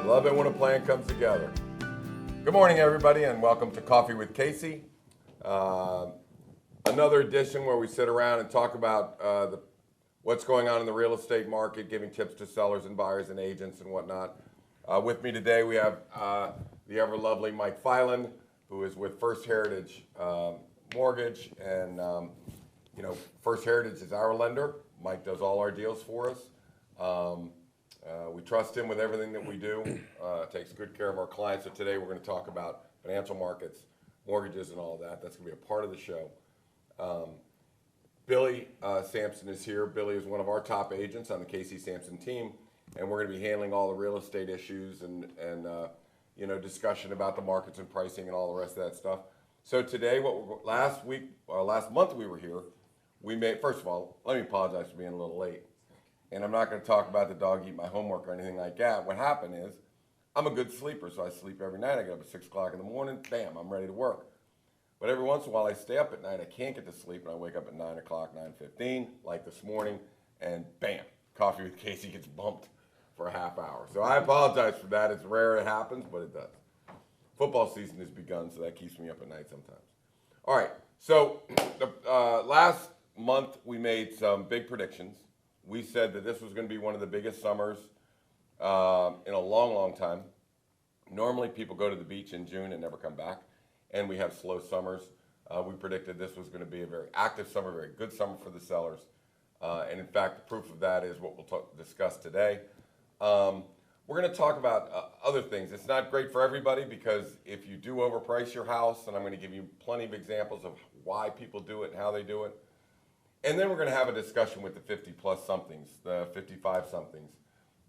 Love it when a plan comes together. Good morning, everybody, and welcome to Coffee with Casey. Another edition where we sit around and talk about what's going on in the real estate market, giving tips to sellers and buyers and agents and whatnot. With me today, we have the ever lovely Mike Filan, who is with First Heritage Mortgage, and First Heritage is our lender. Mike does all our deals for us. We trust him with everything that we do. Takes good care of our clients. So today we're going to talk about financial markets, mortgages, and all of that. That's going to be a part of the show. Billy Sampson is here. Billy is one of our top agents on the Casey Samson Team, and we're going to be handling all the real estate issues and discussion about the markets and pricing and all the rest of that stuff. So today, last month we were here. First of all, let me apologize for being a little late. And I'm not going to talk about the dog eat my homework or anything like that. What happened is, I'm a good sleeper, so I sleep every night. I get up at 6 o'clock in the morning, bam, I'm ready to work. But every once in a while I stay up at night, I can't get to sleep, and I wake up at 9 o'clock, 9:15, like this morning, and bam, Coffee with Casey gets bumped for a half hour. So I apologize for that. It's rare it happens, but it does. Football season has begun, so that keeps me up at night sometimes. All right, so last month we made some big predictions. We said that this was going to be one of the biggest summers in a long, long time. Normally people go to the beach in June and never come back, and we have slow summers. We predicted this was going to be a very active summer, very good summer for the sellers. And in fact, the proof of that is what we'll discuss today. We're going to talk about other things. It's not great for everybody because if you do overprice your house, and I'm going to give you plenty of examples of why people do it and how they do it. And then we're going to have a discussion with the 50-plus somethings, the 55-somethings.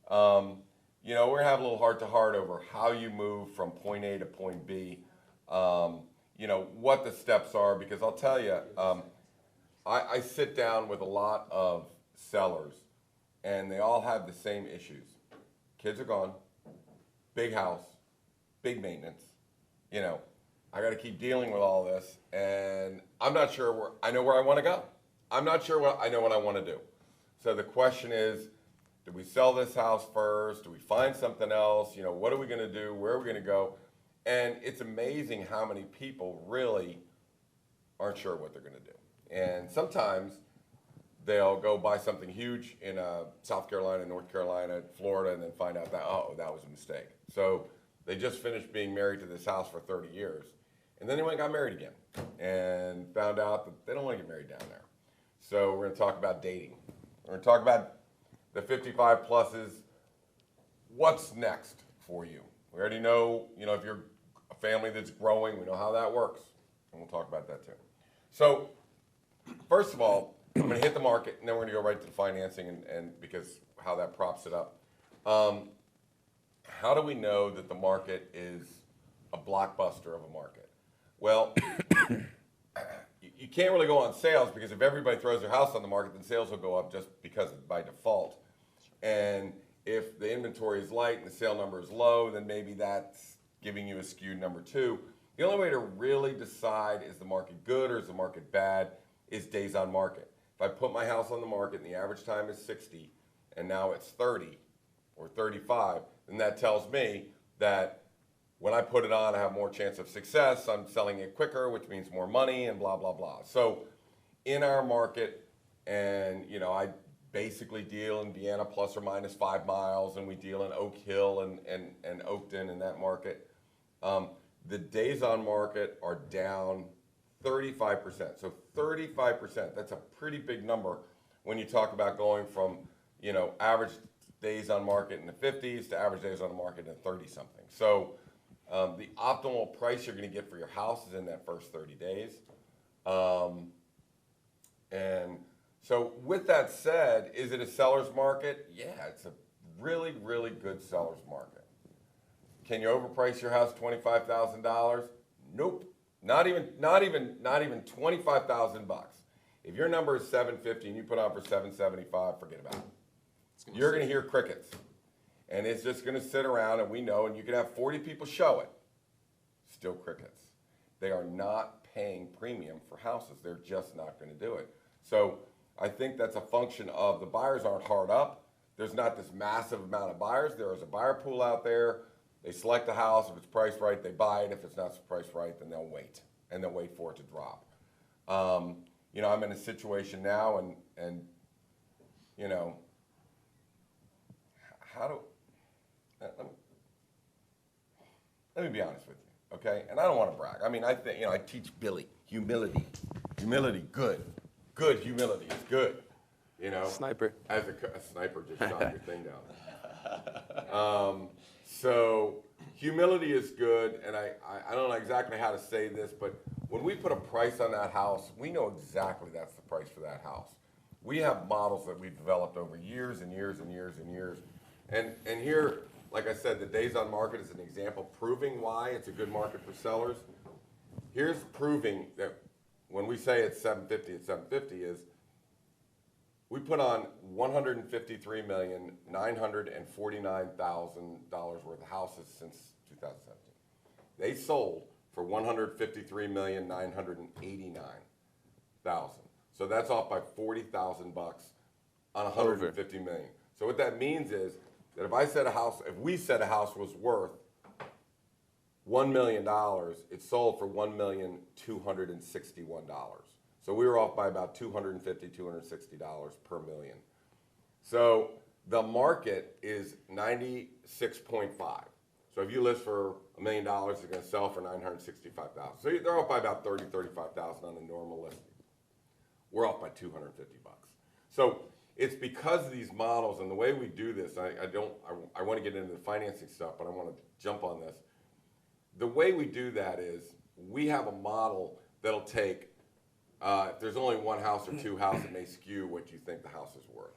We're going to have a little heart-to-heart over how you move from point A to point B, what the steps are, because I'll tell you, I sit down with a lot of sellers, and they all have the same issues. Kids are gone, big house, big maintenance, I got to keep dealing with all this, and I'm not sure I know where I want to go. I'm not sure I know what I want to do. So the question is, do we sell this house first? Do we find something else? What are we going to do? Where are we going to go? And it's amazing how many people really aren't sure what they're going to do. And sometimes they'll go buy something huge in South Carolina, North Carolina, Florida, and then find out that was a mistake. So they just finished being married to this house for 30 years. And then they went and got married again and found out that they don't want to get married down there. So we're going to talk about dating. We're going to talk about the 55 pluses. What's next for you? We already know, if you're a family that's growing, we know how that works. And we'll talk about that too. So first of all, I'm going to hit the market, and then we're going to go right to the financing and because how that props it up. How do we know that the market is a blockbuster of a market? Well, you can't really go on sales because if everybody throws their house on the market, then sales will go up just because by default. And if the inventory is light and the sale number is low, then maybe that's giving you a skewed number two. The only way to really decide is the market good or is the market bad is days on market. If I put my house on the market and the average time is 60 and now it's 30 or 35, then that tells me that when I put it on, I have more chance of success. I'm selling it quicker, which means more money and blah, blah, blah. So in our market, and I basically deal in Vienna plus or minus 5 miles, and we deal in Oak Hill and Oakton in that market. The days on market are down 35%. So 35%, that's a pretty big number when you talk about going from, average days on market in the 50s to average days on the market in 30-something. So the optimal price you're going to get for your house is in that first 30 days. And so with that said, is it a seller's market? Yeah, it's a really, really good seller's market. Can you overprice your house $25,000? Nope. Not even $25,000. If your number is $750 and you put on for $775, forget about it. You're going to hear crickets. And it's just going to sit around, and we know, and you can have 40 people show it. Still crickets. They are not paying premium for houses. They're just not going to do it. So I think that's a function of the buyers aren't hard up. there's not this massive amount of buyers. There is a buyer pool out there. They select the house. If it's priced right, they buy it. If it's not priced right, then they'll wait. And they'll wait for it to drop. You know, I'm in a situation now, and you know, let me be honest with you, okay? And I don't want to brag. I mean, I think, you know, I teach Billy humility. Humility, good. Good humility is good. You know, Sniper. As a sniper, just shot your thing down. So humility is good, and I don't know exactly how to say this, but when we put a price on that house, we know exactly that's the price for that house. We have models that we've developed over years and years and years and years. And here, like I said, the days on market is an example proving why it's a good market for sellers. Here's proving that when we say it's 750, it's 750 is we put on $153,949,000 worth of houses since 2017. They sold for $153,989,000. So that's off by $40,000 on 150 million. So what that means is that if we said a house was worth $1 million, it sold for $1,261,000. So we were off by about $250, $260 per million. So the market is 96.5. So if you list for $1 million, it's going to sell for $965,000. So they're off by about $30,000, $35,000 on a normal listing. We're off by $250. So it's because of these models and the way we do this. I want to get into the financing stuff, but I want to jump on this. The way we do that is we have a model that'll take, if there's only one house or two houses, it may skew what you think the house is worth.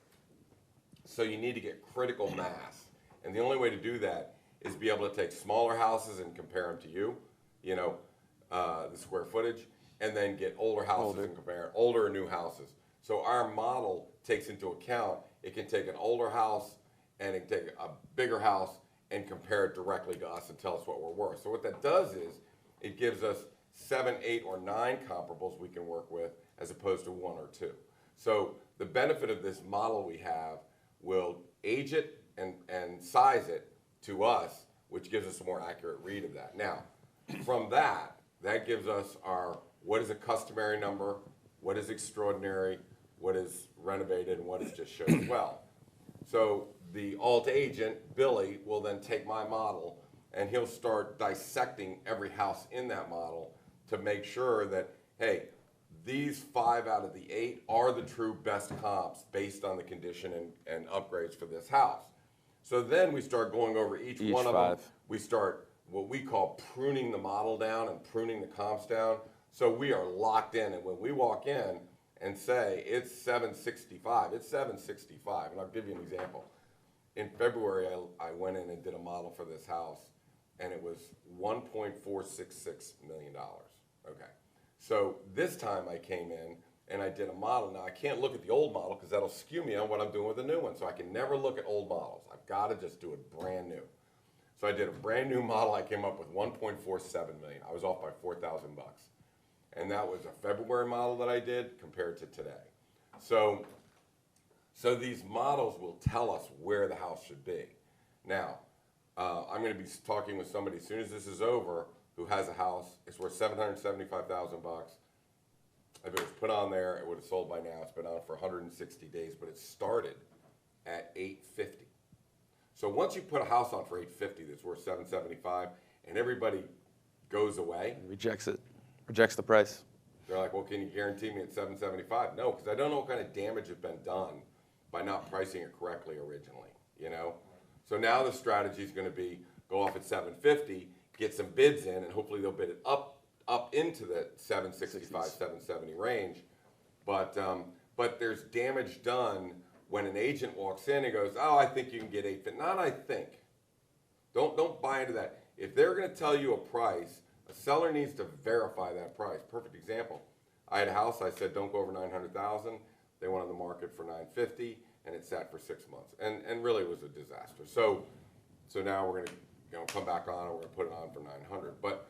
So you need to get critical mass. And the only way to do that is be able to take smaller houses and compare them to you know, the square footage, and then get older houses and compare older and new houses. So our model takes into account, it can take an older house and it can take a bigger house and compare it directly to us and tell us what we're worth. So what that does is it gives us 7, 8, or 9 comparables we can work with as opposed to 1 or 2. So the benefit of this model we have will age it and size it to us, which gives us a more accurate read of that. Now, from that gives us our what is a customary number, what is extraordinary, what is renovated, and what is just showed well. So the alt agent, Billy, will then take my model and he'll start dissecting every house in that model to make sure that, hey, these 5 out of the 8 are the true best comps based on the condition and upgrades for this house. So then we start going over each one of them. We start what we call pruning the model down and pruning the comps down. So we are locked in, and when we walk in and say it's 765, it's 765. And I'll give you an example. In February, I went in and did a model for this house, and it was $1.466 million. Okay. So this time I came in and I did a model. Now I can't look at the old model because that'll skew me on what I'm doing with the new one. So I can never look at old models. I've got to just do it brand new. So I did a brand new model. I came up with 1.47 million. I was off by $4,000. And that was a February model that I did compared to today. So these models will tell us where the house should be. Now, I'm going to be talking with somebody as soon as this is over who has a house. It's worth $775,000. If it was put on there, it would have sold by now. It's been on for 160 days, but it started at $850. So once you put a house on for $850 that's worth $775, and everybody goes away, rejects the price. They're like, well, can you guarantee me it's $775? No, because I don't know what kind of damage has been done by not pricing it correctly originally, you know? So now the strategy is going to be go off at $750, get some bids in, and hopefully they'll bid it up into the $765, $770 range. But there's damage done when an agent walks in and goes, oh, I think you can get $850. Not I think. Don't buy into that. If they're going to tell you a price, a seller needs to verify that price. Perfect example. I had a house. I said, don't go over $900,000. They went on the market for $950, and it sat for 6 months, and really it was a disaster. So now we're going to come back on, and we're going to put it on for $900. But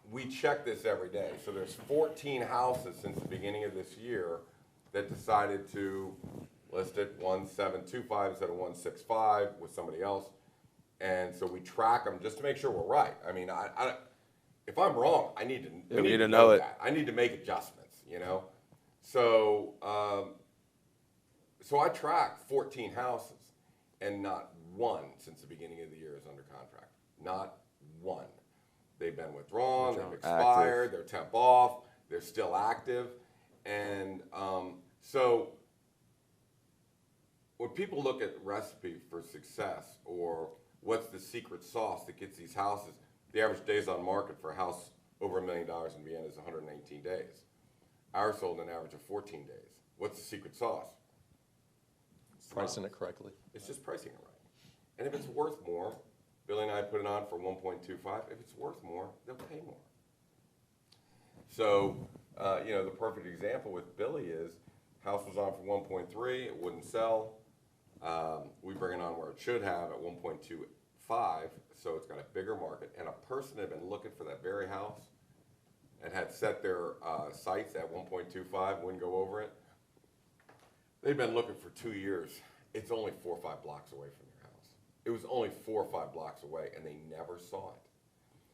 we check this every day. So there's 14 houses since the beginning of this year that decided to listed 1725 instead of 165 with somebody else. And so we track them just to make sure we're right. I mean, if I'm wrong, we need to know that. I need to make adjustments, you know? So, so I tracked 14 houses, and not one since the beginning of the year is under contract. Not one. They've been withdrawn, they've expired, they're temp off, they're still active. And so when people look at recipe for success or what's the secret sauce that gets these houses, the average days on market for a house over $1 million in Vienna is 118 days. Ours sold an average of 14 days. What's the secret sauce? Pricing it correctly. It's just pricing it right. And if it's worth more, Billy and I put it on for 1.25. If it's worth more, they'll pay more. So, you know, the perfect example with Billy is house was on for 1.3, it wouldn't sell. We bring it on where it should have at 1.25, so it's got a bigger market. And a person had been looking for that very house and had set their sights at 1.25, wouldn't go over it. They've been looking for 2 years. It's only 4 or 5 blocks away from their house. It was only 4 or 5 blocks away, and they never saw it.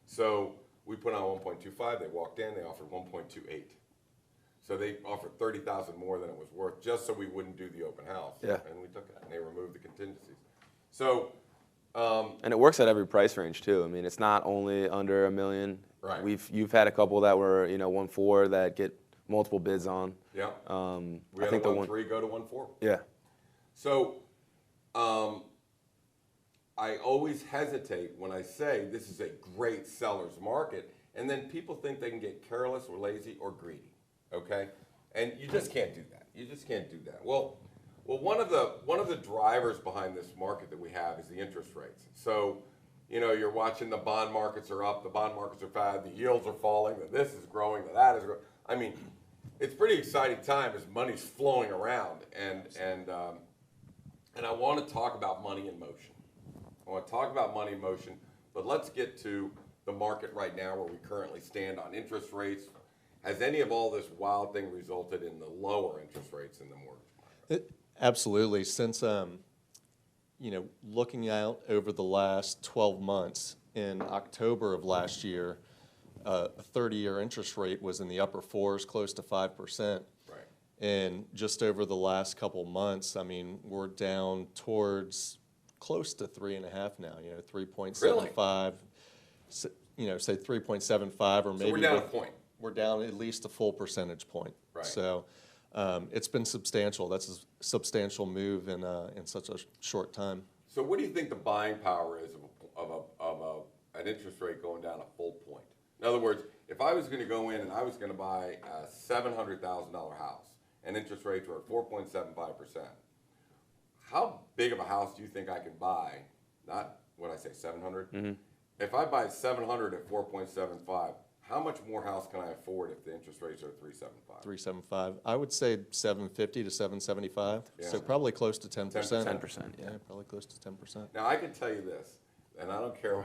So we put on 1.25. They walked in. They offered 1.28. So they offered $30,000 more than it was worth, just so we wouldn't do the open house. Yeah. And we took it, and they removed the contingencies. So. And it works at every price range too. I mean, it's not only under $1 million. Right. You've had a couple that were 1.4 that get multiple bids on. Yeah. We I had think a the 1.3 go to 1.4. Yeah. So I always hesitate when I say this is a great seller's market, and then people think they can get careless or lazy or greedy, okay? And you just can't do that. You just can't do that. Well, one of the drivers behind this market that we have is the interest rates. So, you know, you're watching the bond markets are up, the bond markets are bad, the yields are falling, that this is growing, that is growing. I mean, it's a pretty exciting time as money's flowing around, and I want to talk about money in motion. I want to talk about money in motion, but let's get to the market right now where we currently stand on interest rates. Has any of all this wild thing resulted in the lower interest rates in the mortgage market? Absolutely. Since, looking out over the last 12 months, in October of last year, a 30-year interest rate was in the upper 4s, close to 5%. Right. And just over the last couple months, I mean, we're down towards close to 3.5 now, 3.75, Really? say 3.75 or maybe. So we're down a point. We're down at least a full percentage point. Right. So it's been substantial. That's a substantial move in such a short time. So what do you think the buying power is of an interest rate going down a full point? In other words, if I was going to go in and I was going to buy a $700,000 house and interest rates were at 4.75%, how big of a house do you think I can buy? Not what I say, 700. Mm-hmm. If I buy 700 at 4.75, how much more house can I afford if the interest rates are 3.75? 3.75. I would say 750 to 775. Yeah. So probably close to 10%. 10%, yeah. Probably close to 10%. Now I can tell you this, and I don't care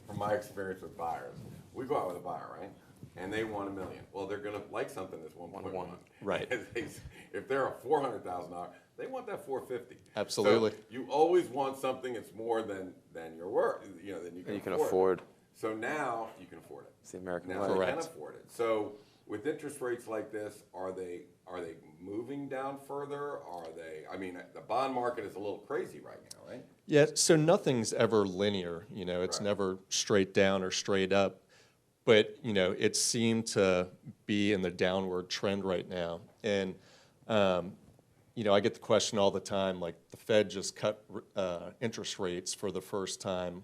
from my experience with buyers. We go out with a buyer, right? And they want $1 million. Well, they're going to like something that's 1.1. Right. If they're a $400,000, they want that 450. Absolutely. So you always want something that's more than your worth, than you can afford. So now you can afford it. It's the American now way. you can afford it. So with interest rates like this, are they moving down further? The bond market is a little crazy right now, right? Yeah, so nothing's ever linear, it's Right. never straight down or straight up. But, it seemed to be in the downward trend right now. And, I get the question all the time, like the Fed just cut interest rates for the first time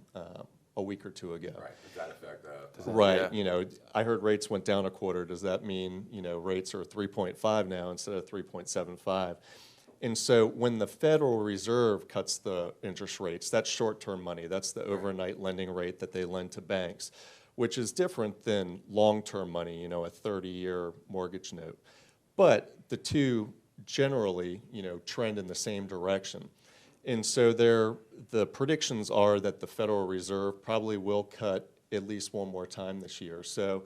a week or two ago. Right. Does that affect that? Right. Yeah. I heard rates went down a quarter. Does that mean, rates are 3.5 now instead of 3.75? And so when the Federal Reserve cuts the interest rates, that's short-term money. That's the overnight lending rate that they lend to banks, which is different than long-term money, a 30-year mortgage note. But the two generally, trend in the same direction. And so the predictions are that the Federal Reserve probably will cut at least one more time this year. So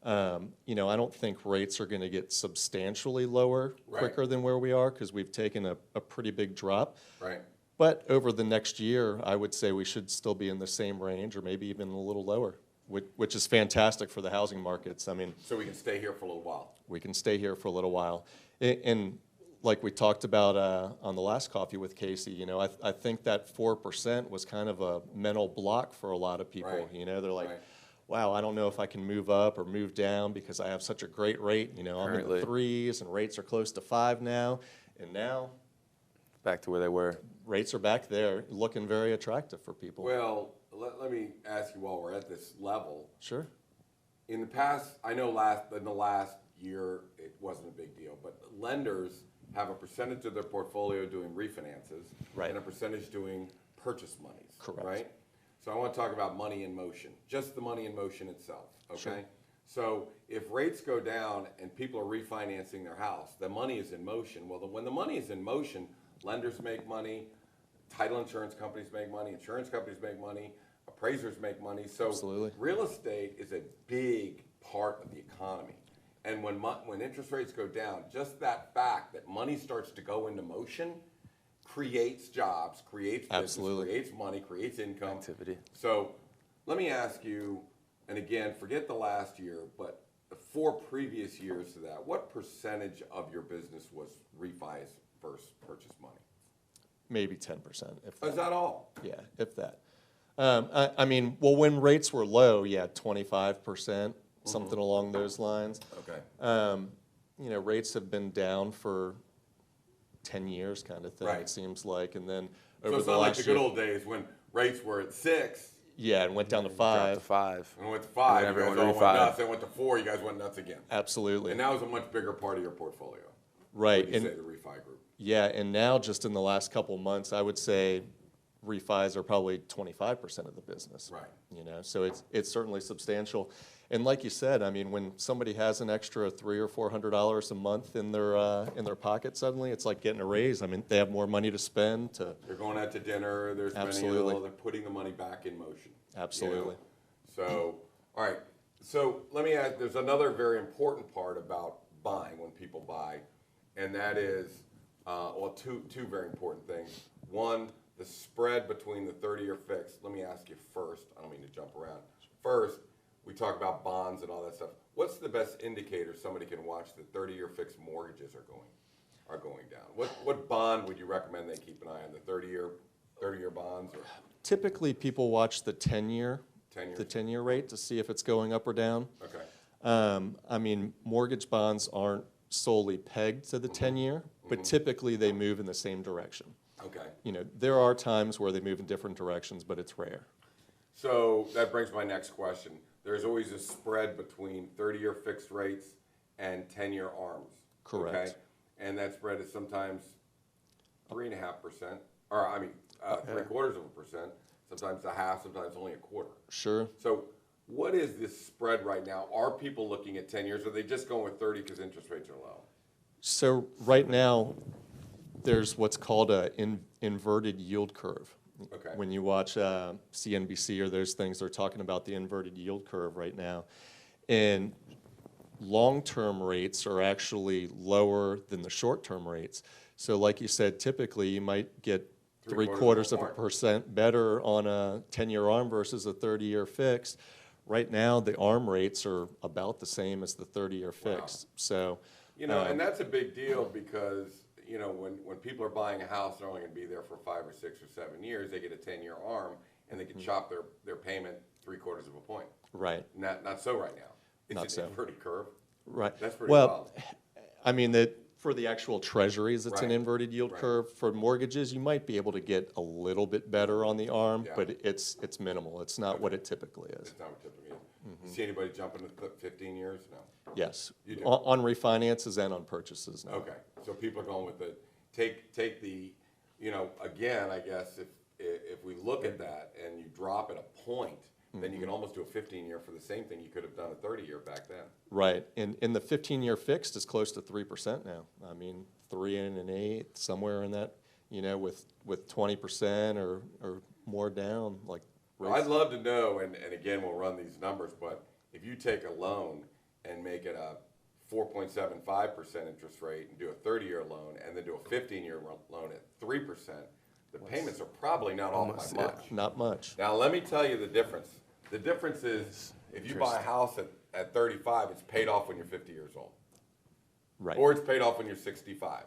You know, I don't think rates are going to get substantially lower Right. quicker than where we are because we've taken a pretty big drop. Right. But over the next year, I would say we should still be in the same range or maybe even a little lower, which is fantastic for the housing markets. I mean, So we can stay here for a little while. we can stay here for a little while. And like we talked about on the last coffee with Casey, you know, I think that 4% was kind of a mental block for a lot of people. Right. You know, they're like, Right. wow, I don't know if I can move up or move down because I have such a great rate. You know, I'm in Currently. the 3s and rates are close to 5 now. And now Back to where they were. rates are back there looking very attractive for people. Well, let me ask you while we're at this level. Sure. In the past, I know in the last year, it wasn't a big deal, but lenders have a percentage of their portfolio doing refinances. Right. And a percentage doing purchase monies. Correct. Right? So I want to talk about money in motion, just the money in motion itself, okay? Sure. So if rates go down and people are refinancing their house, the money is in motion. Well, when the money is in motion, lenders make money, title insurance companies make money, insurance companies make money, appraisers make money. So Absolutely. real estate is a big part of the economy. And when interest rates go down, just that fact that money starts to go into motion creates jobs, creates business, Absolutely. creates money, creates income. Activity. So let me ask you, and again, forget the last year, but the 4 previous years to that, what percentage of your business was refis versus purchase money? Maybe 10%, if Is that. that all? Yeah, if that. I mean, well, when rates were low, yeah, 25%, something along those lines. Okay. You know, rates have been down for 10 years kind of thing, Right. it seems like. And then So over it's the not like last the good year, old days when rates were at 6 yeah, and went down to Dropped 5. to 5. and went to 5, And you then guys everyone all went refied. nuts. Then went to 4, you guys went nuts again. Absolutely. And that was a much bigger part of your portfolio. Right. Would you And say the refi group? yeah, and now just in the last couple months, I would say refis are probably 25% of the business. Right. You know, so it's certainly substantial. And like you said, I mean, when somebody has an extra $300 or $400 a month in their pocket suddenly, it's like getting a raise. I mean, they have more money to spend to. They're going out to dinner, they're spending it Absolutely. all, they're putting the money back in motion. Absolutely. So, all right. So let me add, there's another very important part about buying when people buy, and that is, well, two very important things. One, the spread between the 30-year fixed. Let me ask you first, I don't mean to jump around. First, we talk about bonds and all that stuff. What's the best indicator somebody can watch that 30-year fixed mortgages are going down? What bond would you recommend they keep an eye on? The 30-year bonds or Typically, people watch the 10-year, 10 years? the 10-year rate to see if it's going up or down. Okay. I mean, mortgage bonds aren't solely pegged to the 10-year, but typically they move in the same direction. Okay. You know, there are times where they move in different directions, but it's rare. So that brings my next question. There's always a spread between 30-year fixed rates and 10-year ARMs. Correct. Okay? And that spread is sometimes 3.5%, or I mean, 0.75%, sometimes a half, sometimes only a quarter. Sure. So what is this spread right now? Are people looking at 10 years, or are they just going with 30 because interest rates are low? So right now, there's what's called an inverted yield curve. Okay. When you watch CNBC or those things, they're talking about the inverted yield curve right now. And long-term rates are actually lower than the short-term rates. So like you said, typically you might get 0.75% better on a 10-year ARM versus a 30-year fixed. Right now, the ARM rates are about the same as the 30-year fixed. So, You know, and that's a big deal because, you know, when people are buying a house, they're only going to be there for 5 or 6 or 7 years. They get a 10-year ARM, and they can chop their payment 0.75 of a point. right, Not so right now. It's Not an so. inverted curve. right. That's pretty Well, wild. I mean, for the actual treasuries, it's an Right. inverted yield Right. curve. For mortgages, you might be able to get a little bit better on the ARM, Yeah. but it's minimal. It's not what it typically is. That's not what typically is. You see anybody jumping to 15 years? No. Yes, You do. on refinances and on purchases now. Okay, so people are going with take the, you know, again, I guess if we look at that and you drop at a point, then you can almost do a 15-year for the same thing you could have done a 30-year back then. Right, and the 15-year fixed is close to 3% now. I mean, 3 and 8, somewhere in that, you know, with 20% or more down, like. Well, I'd love to know, and again, we'll run these numbers, but if you take a loan and make it a 4.75% interest rate and do a 30-year loan and then do a 15-year loan at 3%, the payments are probably not off by much. Not much. Now, let me tell you the difference. The difference is if you buy a house at 35, it's paid off when you're 50 years old. Right. Or it's paid off when you're 65.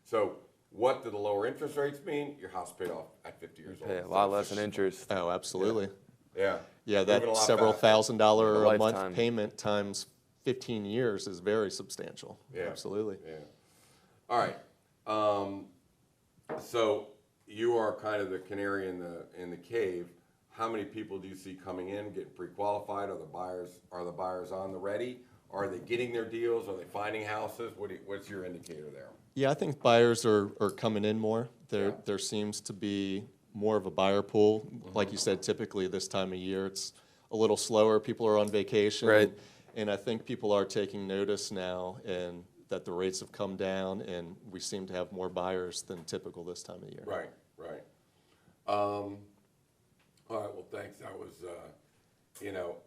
So what do the lower interest rates mean? Your house paid off at 50 years old. Pay a lot less in interest. Oh, absolutely. Yeah. Yeah, Moving a that lot several faster. $1,000 a Lifetime. month payment times 15 years is very substantial. Yeah. Absolutely. Yeah. All right. So you are kind of the canary in the cave. How many people do you see coming in, getting pre-qualified? Are the buyers on the ready? Are they getting their deals? Are they finding houses? What's your indicator there? Yeah, I think buyers are coming in more. Yeah. There seems to be more of a buyer pool. Like you said, typically this time of year, it's a little slower. People are on vacation. Right. And I think people are taking notice now and that the rates have come down and we seem to have more buyers than typical this time of year. Right, right. All right, well, thanks. That was,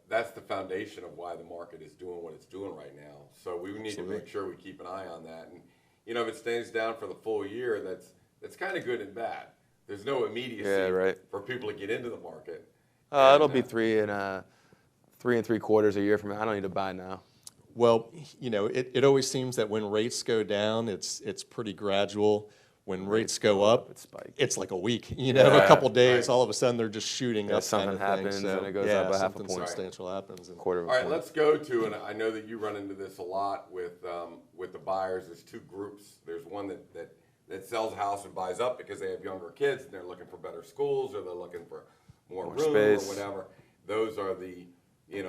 that's the foundation of why the market is doing what it's doing right now. So we need to make sure we keep an eye on that. And, if it stays down for the full year, that's kind of good and bad. There's no immediacy for people to get into the market. It'll be 3 3/4 a year from now. I don't need to buy now. Well, it always seems that when rates go down, it's pretty gradual. When rates go up, it's like a week, a couple days, all of a sudden they're just shooting up. Something happens and it goes up a half a point. Something substantial happens. Quarter of a All right, point. let's go to, and I know that you run into this a lot with the buyers. There's two groups. There's one that sells a house and buys up because they have younger kids and they're looking for better schools or they're looking for more room space. or whatever. Those are the,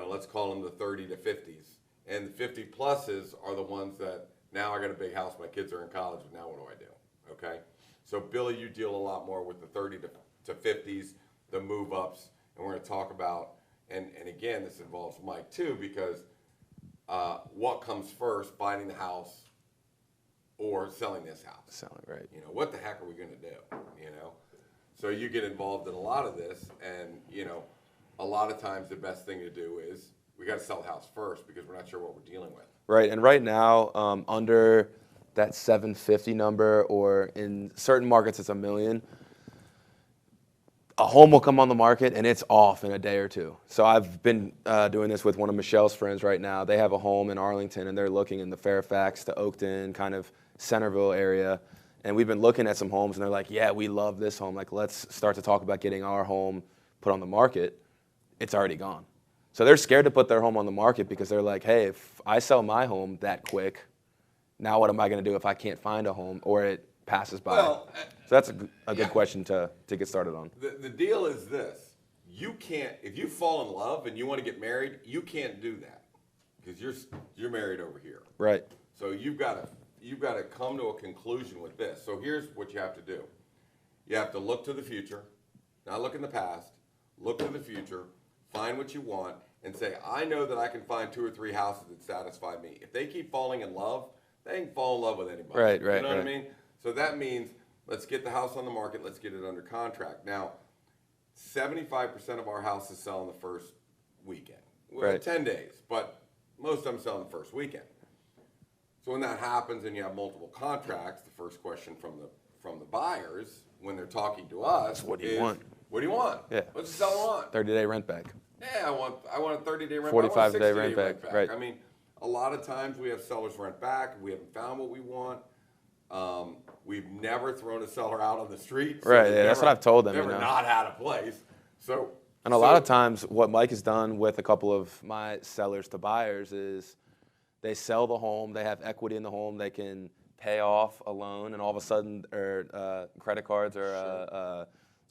let's call them the 30 to 50s. And the 50 pluses are the ones that, now I got a big house, my kids are in college, now what do I do? Okay? So Billy, you deal a lot more with the 30 to 50s, the move ups, and we're going to talk about, and again, this involves Mike too, because what comes first, finding the house or selling this house? Selling, right. What the heck are we going to do? So you get involved in a lot of this, and a lot of times the best thing to do is we got to sell the house first because we're not sure what we're dealing with. Right, and right now, under that 750 number, or in certain markets it's $1 million, a home will come on the market and it's off in a day or two. So I've been doing this with one of Michelle's friends right now. They have a home in Arlington and they're looking in the Fairfax to Oakton, kind of Centerville area. And we've been looking at some homes and they're like, yeah, we love this home. Like, let's start to talk about getting our home put on the market. It's already gone. So they're scared to put their home on the market because they're like, hey, if I sell my home that quick, now what am I going to do if I can't find a home or it passes by? Well, so that's a good question to get started on. The deal is this. You can't, if you fall in love and you want to get married, you can't do that because you're married over here. Right. So you've got to come to a conclusion with this. So here's what you have to do. You have to look to the future, not look in the past. Look to the future, find what you want, and say, I know that I can find 2 or 3 houses that satisfy me. If they keep falling in love, they can fall in love with anybody. Right, You know what I mean? So that means let's get the house on the market, let's get it under contract. Now, 75% of our houses sell in the first weekend. Well, 10 days, but most of them sell in the first weekend. So when that happens and you have multiple contracts, the first question from the buyers when they're talking to us What do you want? What do you want? Yeah. What's the seller want? 30-day rent back. Yeah, I want a 30-day rent 45-day rent rent back, right. I mean, a lot of times we have sellers rent back. We haven't found what we want. We've never thrown a seller out on the street. So Right, yeah, that's what I've told them. Never not had a place. So. And a lot of times what Mike has done with a couple of my sellers to buyers is they sell the home, they have equity in the home, they can pay off a loan, and all of a sudden, or credit cards or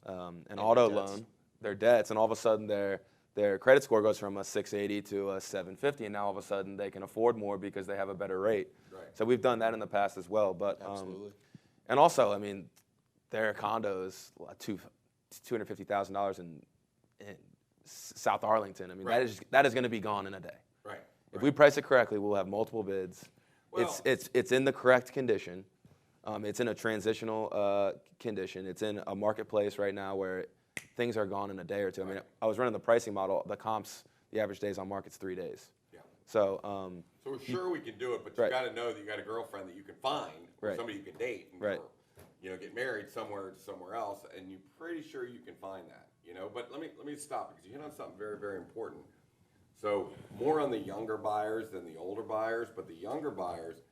an auto loan, their debts, and all of a sudden their credit score goes from a 680 to a 750, and now all of a sudden they can afford more because they have a better rate. Right. So we've done that in the past as well. But Absolutely. And also, I mean, their condos, $250,000 in South Arlington. I mean, that is going to be gone in a day. Right. If we price it correctly, we'll have multiple bids. Well, It's in the correct condition. It's in a transitional condition. It's in a marketplace right now where things are gone in a day or two. I mean, I was running the pricing model. The comps, the average days on market's 3 days. Yeah. So So we're sure we can do it, but you Right. got to know that you got a girlfriend that you can find, or Right. somebody you can date, and Right. or, get married somewhere else, and you're pretty sure you can find that. But let me stop, because you hit on something very, very important. So more on the younger buyers than the older buyers, but the younger buyers,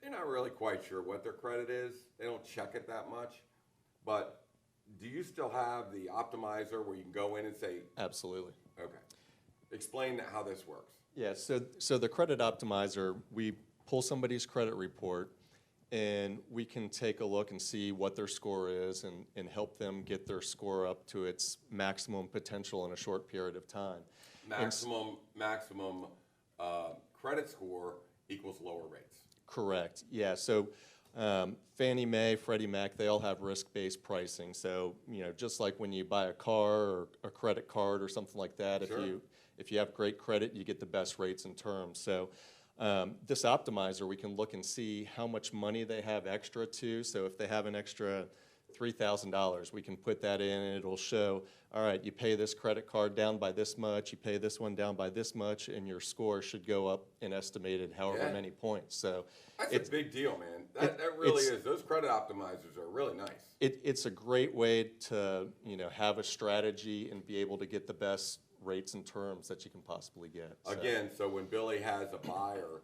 they're not really quite sure what their credit is. They don't check it that much. But do you still have the optimizer where you can go in and say, Absolutely. okay, explain how this works? Yeah, so the credit optimizer, we pull somebody's credit report, and we can take a look and see what their score is and help them get their score up to its maximum potential in a short period of time. Maximum credit score equals lower rates. Correct, yeah. So Fannie Mae, Freddie Mac, they all have risk-based pricing. So, just like when you buy a car or a credit card or something like that, Sure. if you have great credit, you get the best rates and terms. So this optimizer, we can look and see how much money they have extra too. So if they have an extra $3,000, we can put that in and it'll show, all right, you pay this credit card down by this much, you pay this one down by this much, and your score should go up an estimated however Yeah. many points. So That's a big deal, man. That really is. Those credit optimizers are really nice. it's a great way to, have a strategy and be able to get the best rates and terms that you can possibly get. So- Again, so when Billy has a buyer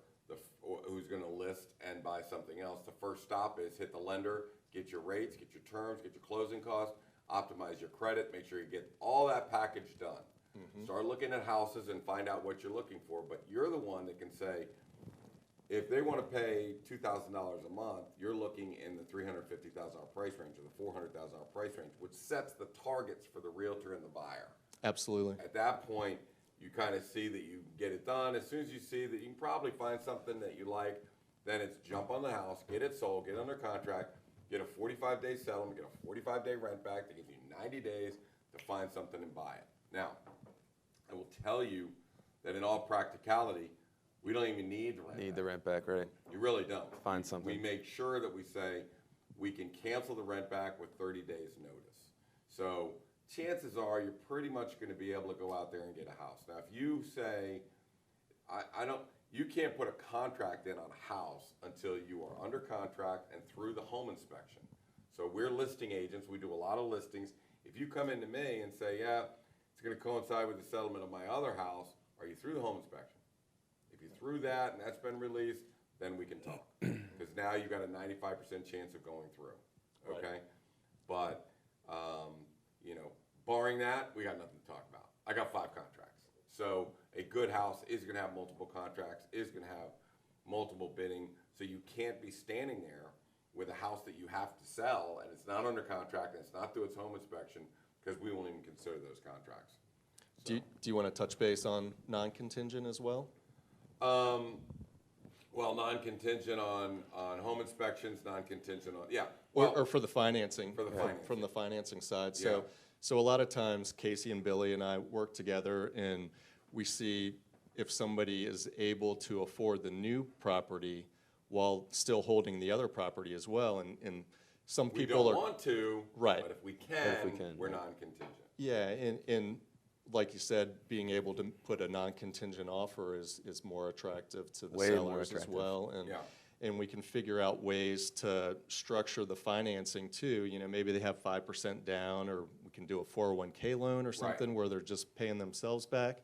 who's going to list and buy something else, the first stop is hit the lender, get your rates, get your terms, get your closing costs, optimize your credit, make sure you get all that package done. Start looking at houses and find out what you're looking for, but you're the one that can say, if they want to pay $2,000 a month, you're looking in the $350,000 price range or the $400,000 price range, which sets the targets for the realtor and the buyer. Absolutely. At that point, you kind of see that you can get it done. As soon as you see that you can probably find something that you like, then it's jump on the house, get it sold, get under contract, get a 45-day settlement, get a 45-day rent back. They give you 90 days to find something and buy it. Now, I will tell you that in all practicality, we don't even need the rent Need back. the rent back, right? You really don't. Find something. We make sure that we say we can cancel the rent back with 30 days notice. So chances are you're pretty much going to be able to go out there and get a house. Now, if you say, you can't put a contract in on a house until you are under contract and through the home inspection. So we're listing agents. We do a lot of listings. If you come into me and say, yeah, it's going to coincide with the settlement of my other house, are you through the home inspection? If you're through that and that's been released, then we can talk. Because now you've got a 95% chance of going through. Okay? Right. But, barring that, we got nothing to talk about. I got 5 contracts. So a good house is going to have multiple contracts, is going to have multiple bidding. So you can't be standing there with a house that you have to sell and it's not under contract and it's not through its home inspection, because we won't even consider those contracts. Do you want to touch base on non-contingent as well? Well, non-contingent on home inspections, non-contingent on, yeah. Or for the financing. For the financing. From the financing side. Yeah. So a lot of times Casey and Billy and I work together and we see if somebody is able to afford the new property while still holding the other property as well. And some We people don't are. want to, Right. but if we can, we're yeah. non-contingent. Yeah, and like you said, being able to put a non-contingent offer is more attractive to the Way more sellers as attractive. well. And we can figure out ways to structure the financing too. Maybe they have 5% down, or we can do a 401k loan or something where they're just paying themselves back.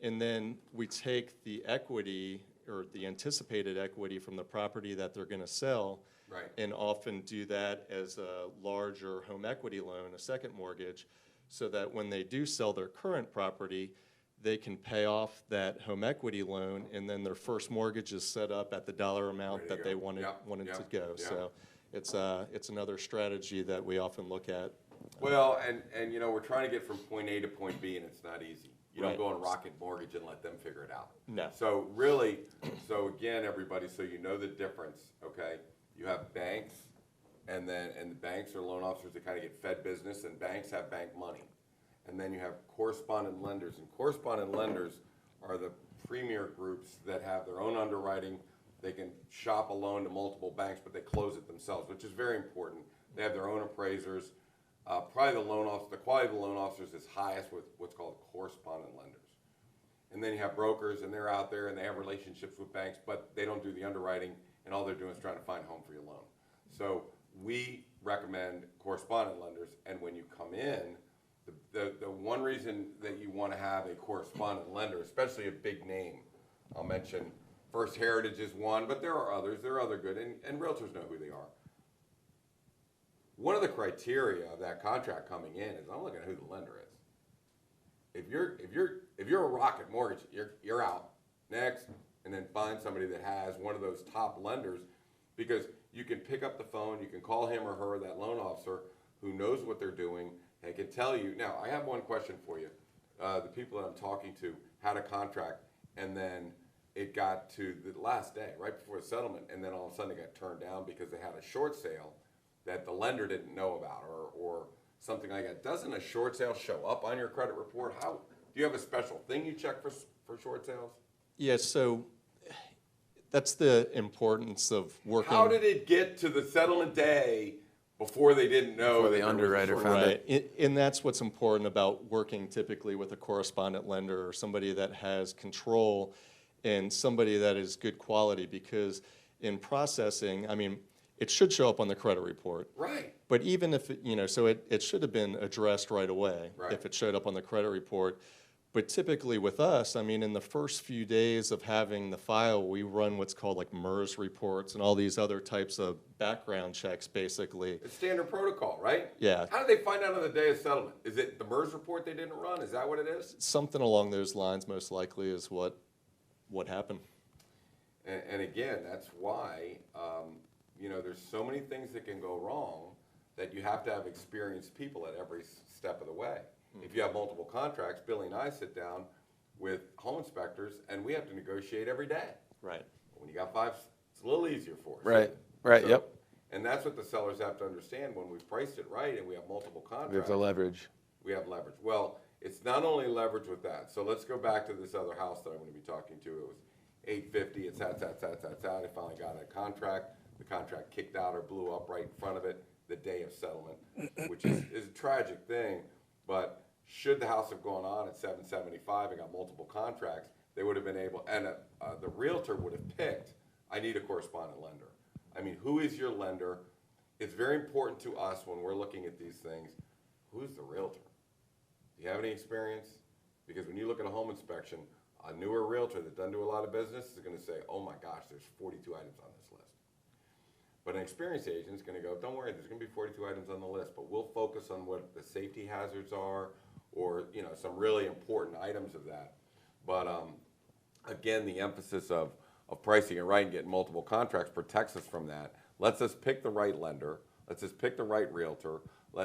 And then we take the equity or the anticipated equity from the property that they're going to sell, Right. and often do that as a larger home equity loan, a second mortgage, so that when they do sell their current property, they can pay off that home equity loan, and then their first mortgage is set up at the dollar amount Ready to that they go. wanted Yeah, to go. yeah. So it's another strategy that we often look at. Well, and we're trying to get from point A to point B, and it's not easy. You don't Right. go on Rocket Mortgage and let them figure it out. No. So really, again, everybody, so you know the difference, okay? You have banks, and the banks are loan officers that kind of get fed business, and banks have bank money. And then you have correspondent lenders, and correspondent lenders are the premier groups that have their own underwriting. They can shop a loan to multiple banks, but they close it themselves, which is very important. They have their own appraisers. Probably the quality of the loan officers is highest with what's called correspondent lenders. And then you have brokers, and they're out there, and they have relationships with banks, but they don't do the underwriting, and all they're doing is trying to find a home for your loan. So we recommend correspondent lenders, and when you come in, the one reason that you want to have a correspondent lender, especially a big name, I'll mention First Heritage is one, but there are others. There are other good, and realtors know who they are. One of the criteria of that contract coming in is I'm looking at who the lender is. If you're a Rocket Mortgage, you're out. Next, and then find somebody that has one of those top lenders, because you can pick up the phone, you can call him or her, that loan officer, who knows what they're doing and can tell you. Now, I have one question for you. The people that I'm talking to had a contract, and then it got to the last day, right before the settlement, and then all of a sudden it got turned down because they had a short sale that the lender didn't know about, or something like that. Doesn't a short sale show up on your credit report? How do you have a special thing you check for short sales? Yeah, so that's the importance of working. How did it get to the settlement day before they didn't know? Before the underwriter found it. Right, and that's what's important about working typically with a correspondent lender or somebody that has control and somebody that is good quality, because in processing, I mean, it should show up on the credit report. Right. But even if, so it should have been addressed right away Right. if it showed up on the credit report. But typically with us, I mean, in the first few days of having the file, we run what's called like MERS reports and all these other types of background checks, basically. It's standard protocol, right? Yeah. How did they find out on the day of settlement? Is it the MERS report they didn't run? Is that what it is? Something along those lines, most likely, is what happened. And again, that's why, there's so many things that can go wrong that you have to have experienced people at every step of the way. If you have multiple contracts, Billy and I sit down with home inspectors, and we have to negotiate every day. Right. When you got 5, it's a little easier for us. Right, So- yep. And that's what the sellers have to understand. When we've priced it right and we have multiple contracts, We have the leverage. we have leverage. Well, it's not only leverage with that. So let's go back to this other house that I'm going to be talking to. It was $850. It's out. I finally got a contract. The contract kicked out or blew up right in front of it the day of settlement, which is a tragic thing. But should the house have gone on at $775 and got multiple contracts, they would have been able, and the realtor would have picked, I need a correspondent lender. I mean, who is your lender? It's very important to us when we're looking at these things. Who's the realtor? Do you have any experience? Because when you look at a home inspection, a newer realtor that doesn't do a lot of business is going to say, oh my gosh, there's 42 items on this list. But an experienced agent is going to go, don't worry, there's going to be 42 items on the list, but we'll focus on what the safety hazards are, or some really important items of that. But again, the emphasis of pricing it right and getting multiple contracts protects us from that. Lets us pick the right lender, lets us pick the right realtor,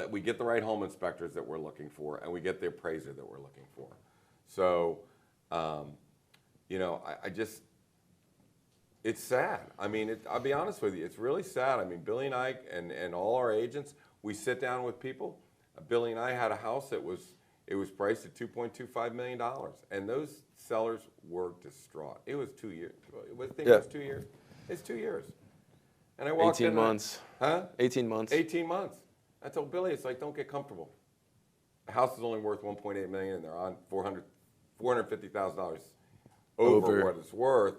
we get the right home inspectors that we're looking for, and we get the appraiser that we're looking for. So, I just, it's sad. I mean, I'll be honest with you, it's really sad. I mean, Billy and I and all our agents, we sit down with people. Billy and I had a house that was priced at $2.25 million, and those sellers were distraught. It was 2 years. I think it was 2 years. It's 2 years. And I walked 18 months. Huh? 18 months. 18 months. I told Billy, it's like, don't get comfortable. The house is only worth $1.8 million, and they're on $450,000 over what it's worth.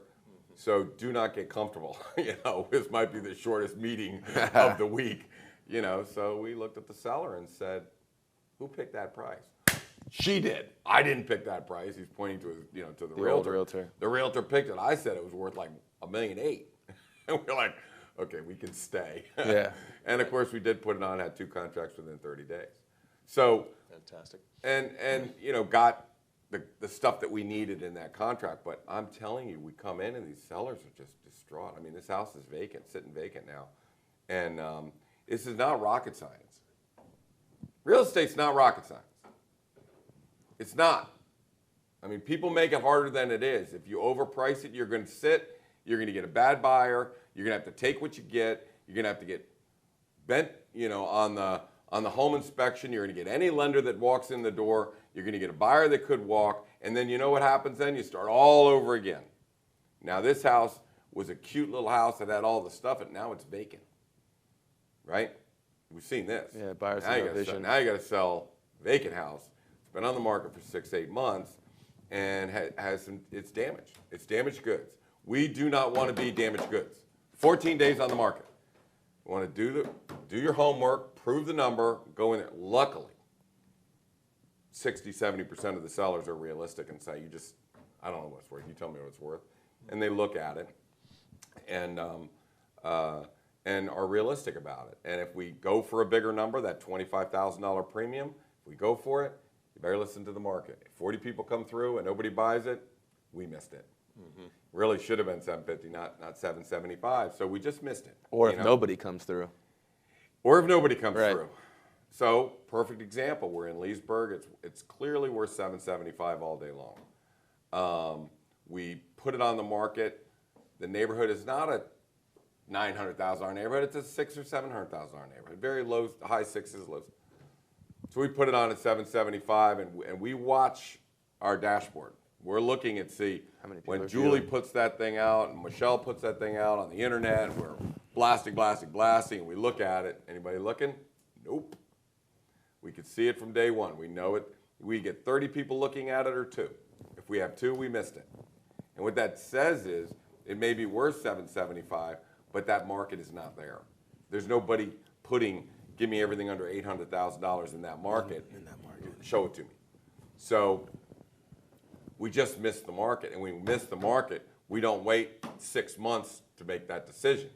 So do not get comfortable. This might be the shortest meeting of the week. So we looked at the seller and said, who picked that price? She did. I didn't pick that price. He's pointing to his, to the realtor. old realtor. The realtor picked it. I said it was worth like $1.8 million. And we're like, okay, we can stay. Yeah. And of course we did put it on, had 2 contracts within 30 days. So Fantastic. and got the stuff that we needed in that contract. But I'm telling you, we come in and these sellers are just distraught. I mean, this house is vacant, sitting vacant now. And this is not rocket science. Real estate's not rocket science. It's not. I mean, people make it harder than it is. If you overprice it, you're going to sit. You're going to get a bad buyer. You're going to have to take what you get. You're going to have to get bent, on the home inspection. You're going to get any lender that walks in the door. You're going to get a buyer that could walk. And then you know what happens then? You start all over again. Now, this house was a cute little house that had all the stuff, and now it's vacant. Right? We've seen this. Yeah, buyers now have you no gotta vision. now you got to sell a vacant house. It's been on the market for 6-8 months, and has some, it's damaged. It's damaged goods. We do not want to be damaged goods. 14 days on the market. You want to do your homework, prove the number, go in there. Luckily, 60-70% of the sellers are realistic and say, I don't know what it's worth. You tell me what it's worth. And they look at it and are realistic about it. And if we go for a bigger number, that $25,000 premium, if we go for it, you better listen to the market. If 40 people come through and nobody buys it, we missed it. Mm-hmm. Really should have been 750, not 775. So we just missed it. Or if nobody comes through. Or if nobody comes through. So perfect example. We're in Leesburg. It's clearly worth 775 all day long. We put it on the market. The neighborhood is not a $900,000 neighborhood. It's a $600,000 or $700,000 neighborhood. Very low, high sixes, low. So we put it on at 775, and we watch our dashboard. We're looking at when Julie puts that thing out and Michelle puts that thing out on the internet, and we're blasting, and we look at it. Anybody looking? Nope. We could see it from day one. We know it. We get 30 people looking at it or 2. If we have 2, we missed it. And what that says is it may be worth 775, but that market is not there. There's nobody give me everything under $800,000 in that market. Show it to me. So we just missed the market, and when we miss the market, we don't wait 6 months to make that decision.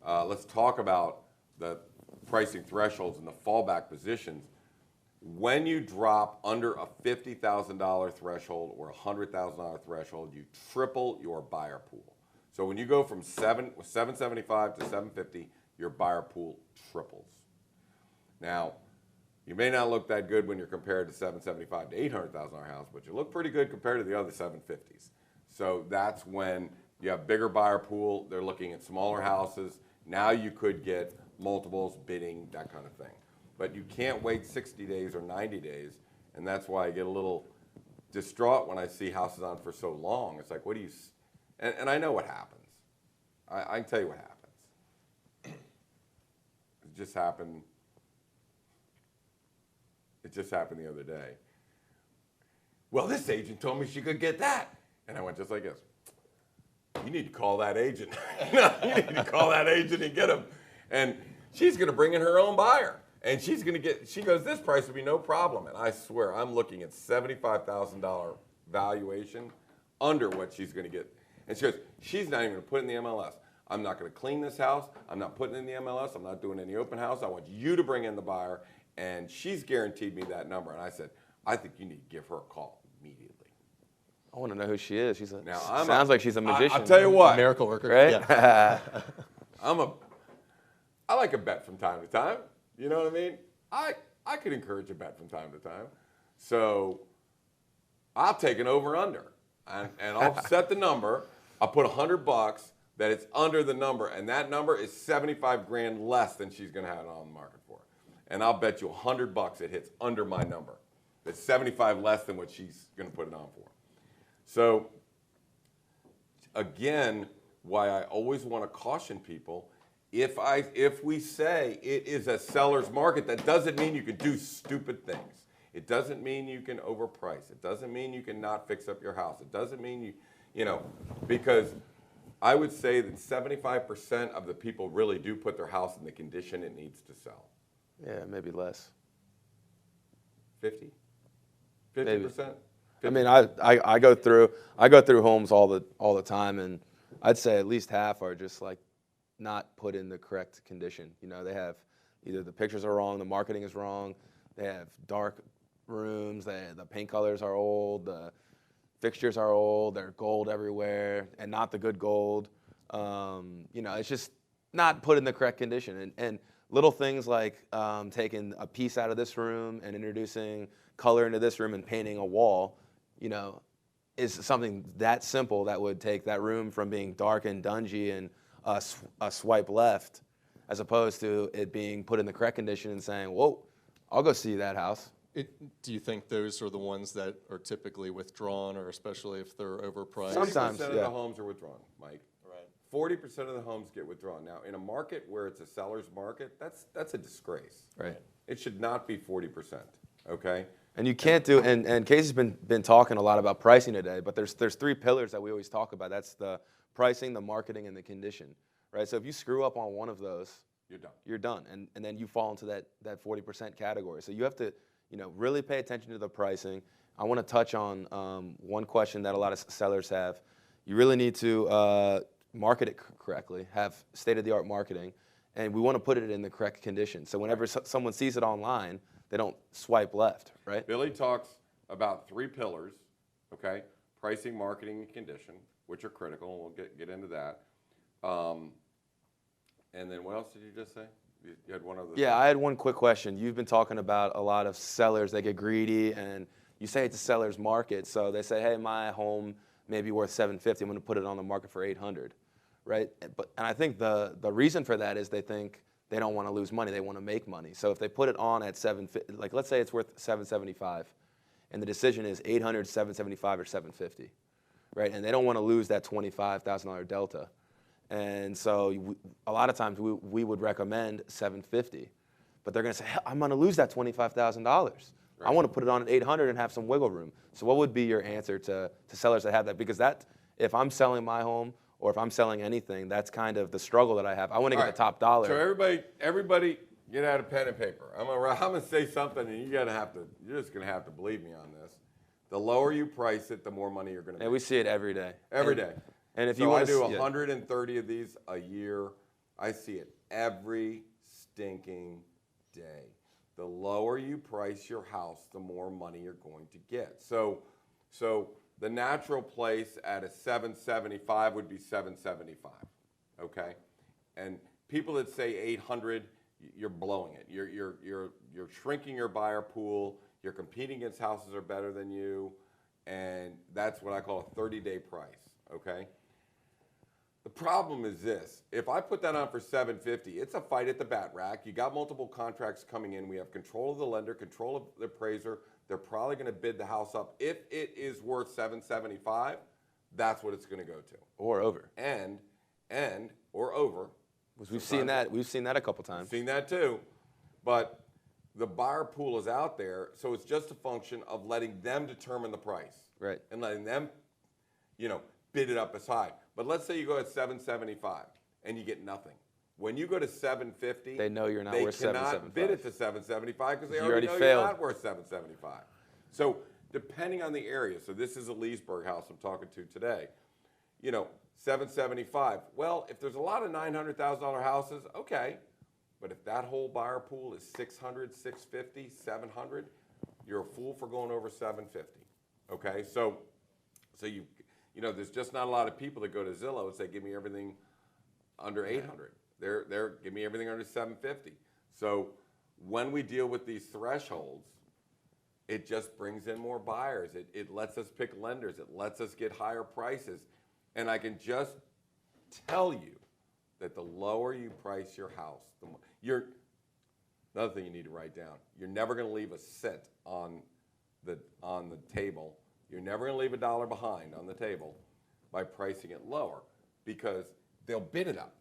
Let's talk about the pricing thresholds and the fallback positions. When you drop under a $50,000 threshold or a $100,000 threshold, you triple your buyer pool. So when you go from 775 to 750, your buyer pool triples. Now, you may not look that good when you're compared to 775 to $800,000 house, but you look pretty good compared to the other 750s. So that's when you have bigger buyer pool. They're looking at smaller houses. Now you could get multiples, bidding, that kind of thing. But you can't wait 60 days or 90 days, and that's why I get a little distraught when I see houses on for so long. It's like, what do you, and I know what happens. I can tell you what happens. It just happened the other day. Well, this agent told me she could get that. And I went just like this. You need to call that agent. You need to call that agent and get him. And she's going to bring in her own buyer. And she's going to she goes, this price would be no problem. And I swear, I'm looking at $75,000 valuation under what she's going to get. And she goes, she's not even going to put it in the MLS. I'm not going to clean this house. I'm not putting it in the MLS. I'm not doing any open house. I want you to bring in the buyer. And she's guaranteed me that number. And I said, I think you need to give her a call immediately. I want to know who she is. Sounds like she's a magician. I'll tell you what. Miracle worker. Right? Yeah. I like a bet from time to time. You know what I mean? I could encourage a bet from time to time. So I'll take an over-under. And I'll set the number. I'll put $100 that it's under the number. And that number is 75 grand less than she's going to have it on the market for. And I'll bet you $100 it hits under my number. That's 75 less than what she's going to put it on for. So again, why I always want to caution people, if we say it is a seller's market, that doesn't mean you can do stupid things. It doesn't mean you can overprice. It doesn't mean you can not fix up your house. It doesn't mean because I would say that 75% of the people really do put their house in the condition it needs to sell. Yeah, maybe less. 50? 50%? I mean, I go through homes all the time, and I'd say at least half are just like not put in the correct condition. They have either the pictures are wrong, the marketing is wrong, they have dark rooms, the paint colors are old, the fixtures are old, they're gold everywhere, and not the good gold. It's just not put in the correct condition. And little things like taking a piece out of this room and introducing color into this room and painting a wall, is something that simple that would take that room from being dark and dungy and a swipe left, as opposed to it being put in the correct condition and saying, whoa, I'll go see that house. Do you think those are the ones that are typically withdrawn, or especially if they're overpriced? Sometimes, 40% of the homes are withdrawn, Mike. Right. 40% of the homes get withdrawn. Now, in a market where it's a seller's market, that's a disgrace. Right. It should not be 40%, okay? And you can't do, and Casey's been talking a lot about pricing today, but there's three pillars that we always talk about. That's the pricing, the marketing, and the condition, right? So if you screw up on one of those, you're done. And then you fall into that 40% category. So you have to, really pay attention to the pricing. I want to touch on one question that a lot of sellers have. You really need to market it correctly, have state-of-the-art marketing, and we want to put it in the correct condition. So whenever someone sees it online, they don't swipe left, right? Billy talks about 3 pillars, okay? Pricing, marketing, and condition, which are critical, and we'll get into that. And then what else did you just say? You had one other thing. I had one quick question. You've been talking about a lot of sellers, they get greedy, and you say it's a seller's market. So they say, hey, my home may be worth $750. I'm going to put it on the market for $800, right? And I think the reason for that is they think they don't want to lose money. They want to make money. So if they put it on at $750, like let's say it's worth $775, and the decision is $800, $775, or $750, right? And they don't want to lose that $25,000 delta. And so a lot of times we would recommend $750, but they're going to say, I'm going to lose that $25,000. Right. I want to put it on at $800 and have some wiggle room. So what would be your answer to sellers that have that? Because if I'm selling my home or if I'm selling anything, that's kind of the struggle that I have. I want to get the top dollar. So everybody get out a pen and paper. I'm gonna say something, and you're just gonna have to believe me on this. The lower you price it, the more money you're gonna make. And we see it every day. Every day. And if so you want I do to 130 of these a year. I see it every stinking day. The lower you price your house, the more money you're going to get. So the natural place at a 775 would be 775, okay? And people that say 800, you're blowing it. You're shrinking your buyer pool. You're competing against houses that are better than you, and that's what I call a 30-day price, okay? The problem is this. If I put that on for $750, it's a fight at the bat rack. You got multiple contracts coming in. We have control of the lender, control of the appraiser. They're probably going to bid the house up. If it is worth $775, that's what it's going to go to. Or over. Or over. We've seen that a couple times. Seen that too. But the buyer pool is out there, so it's just a function of letting them determine the price. Right. And letting them, bid it up as high. But let's say you go at $775 and you get nothing. When you go to $750, they know you're not worth $775. They cannot bid it to $775 because they already know failed. you're not worth $775. So depending on the area, so this is a Leesburg house I'm talking to today, $775. Well, if there's a lot of $900,000 houses, okay. But if that whole buyer pool is $600, $650, $700, you're a fool for going over $750. Okay, so there's just not a lot of people that go to Zillow and say, give me everything under $800. They're give me everything under $750. So when we deal with these thresholds, it just brings in more buyers. It lets us pick lenders. It lets us get higher prices. And I can just tell you that the lower you price your house, the more, another thing you need to write down, you're never going to leave a cent on the table. You're never going to leave $1 behind on the table by pricing it lower because they'll bid it up.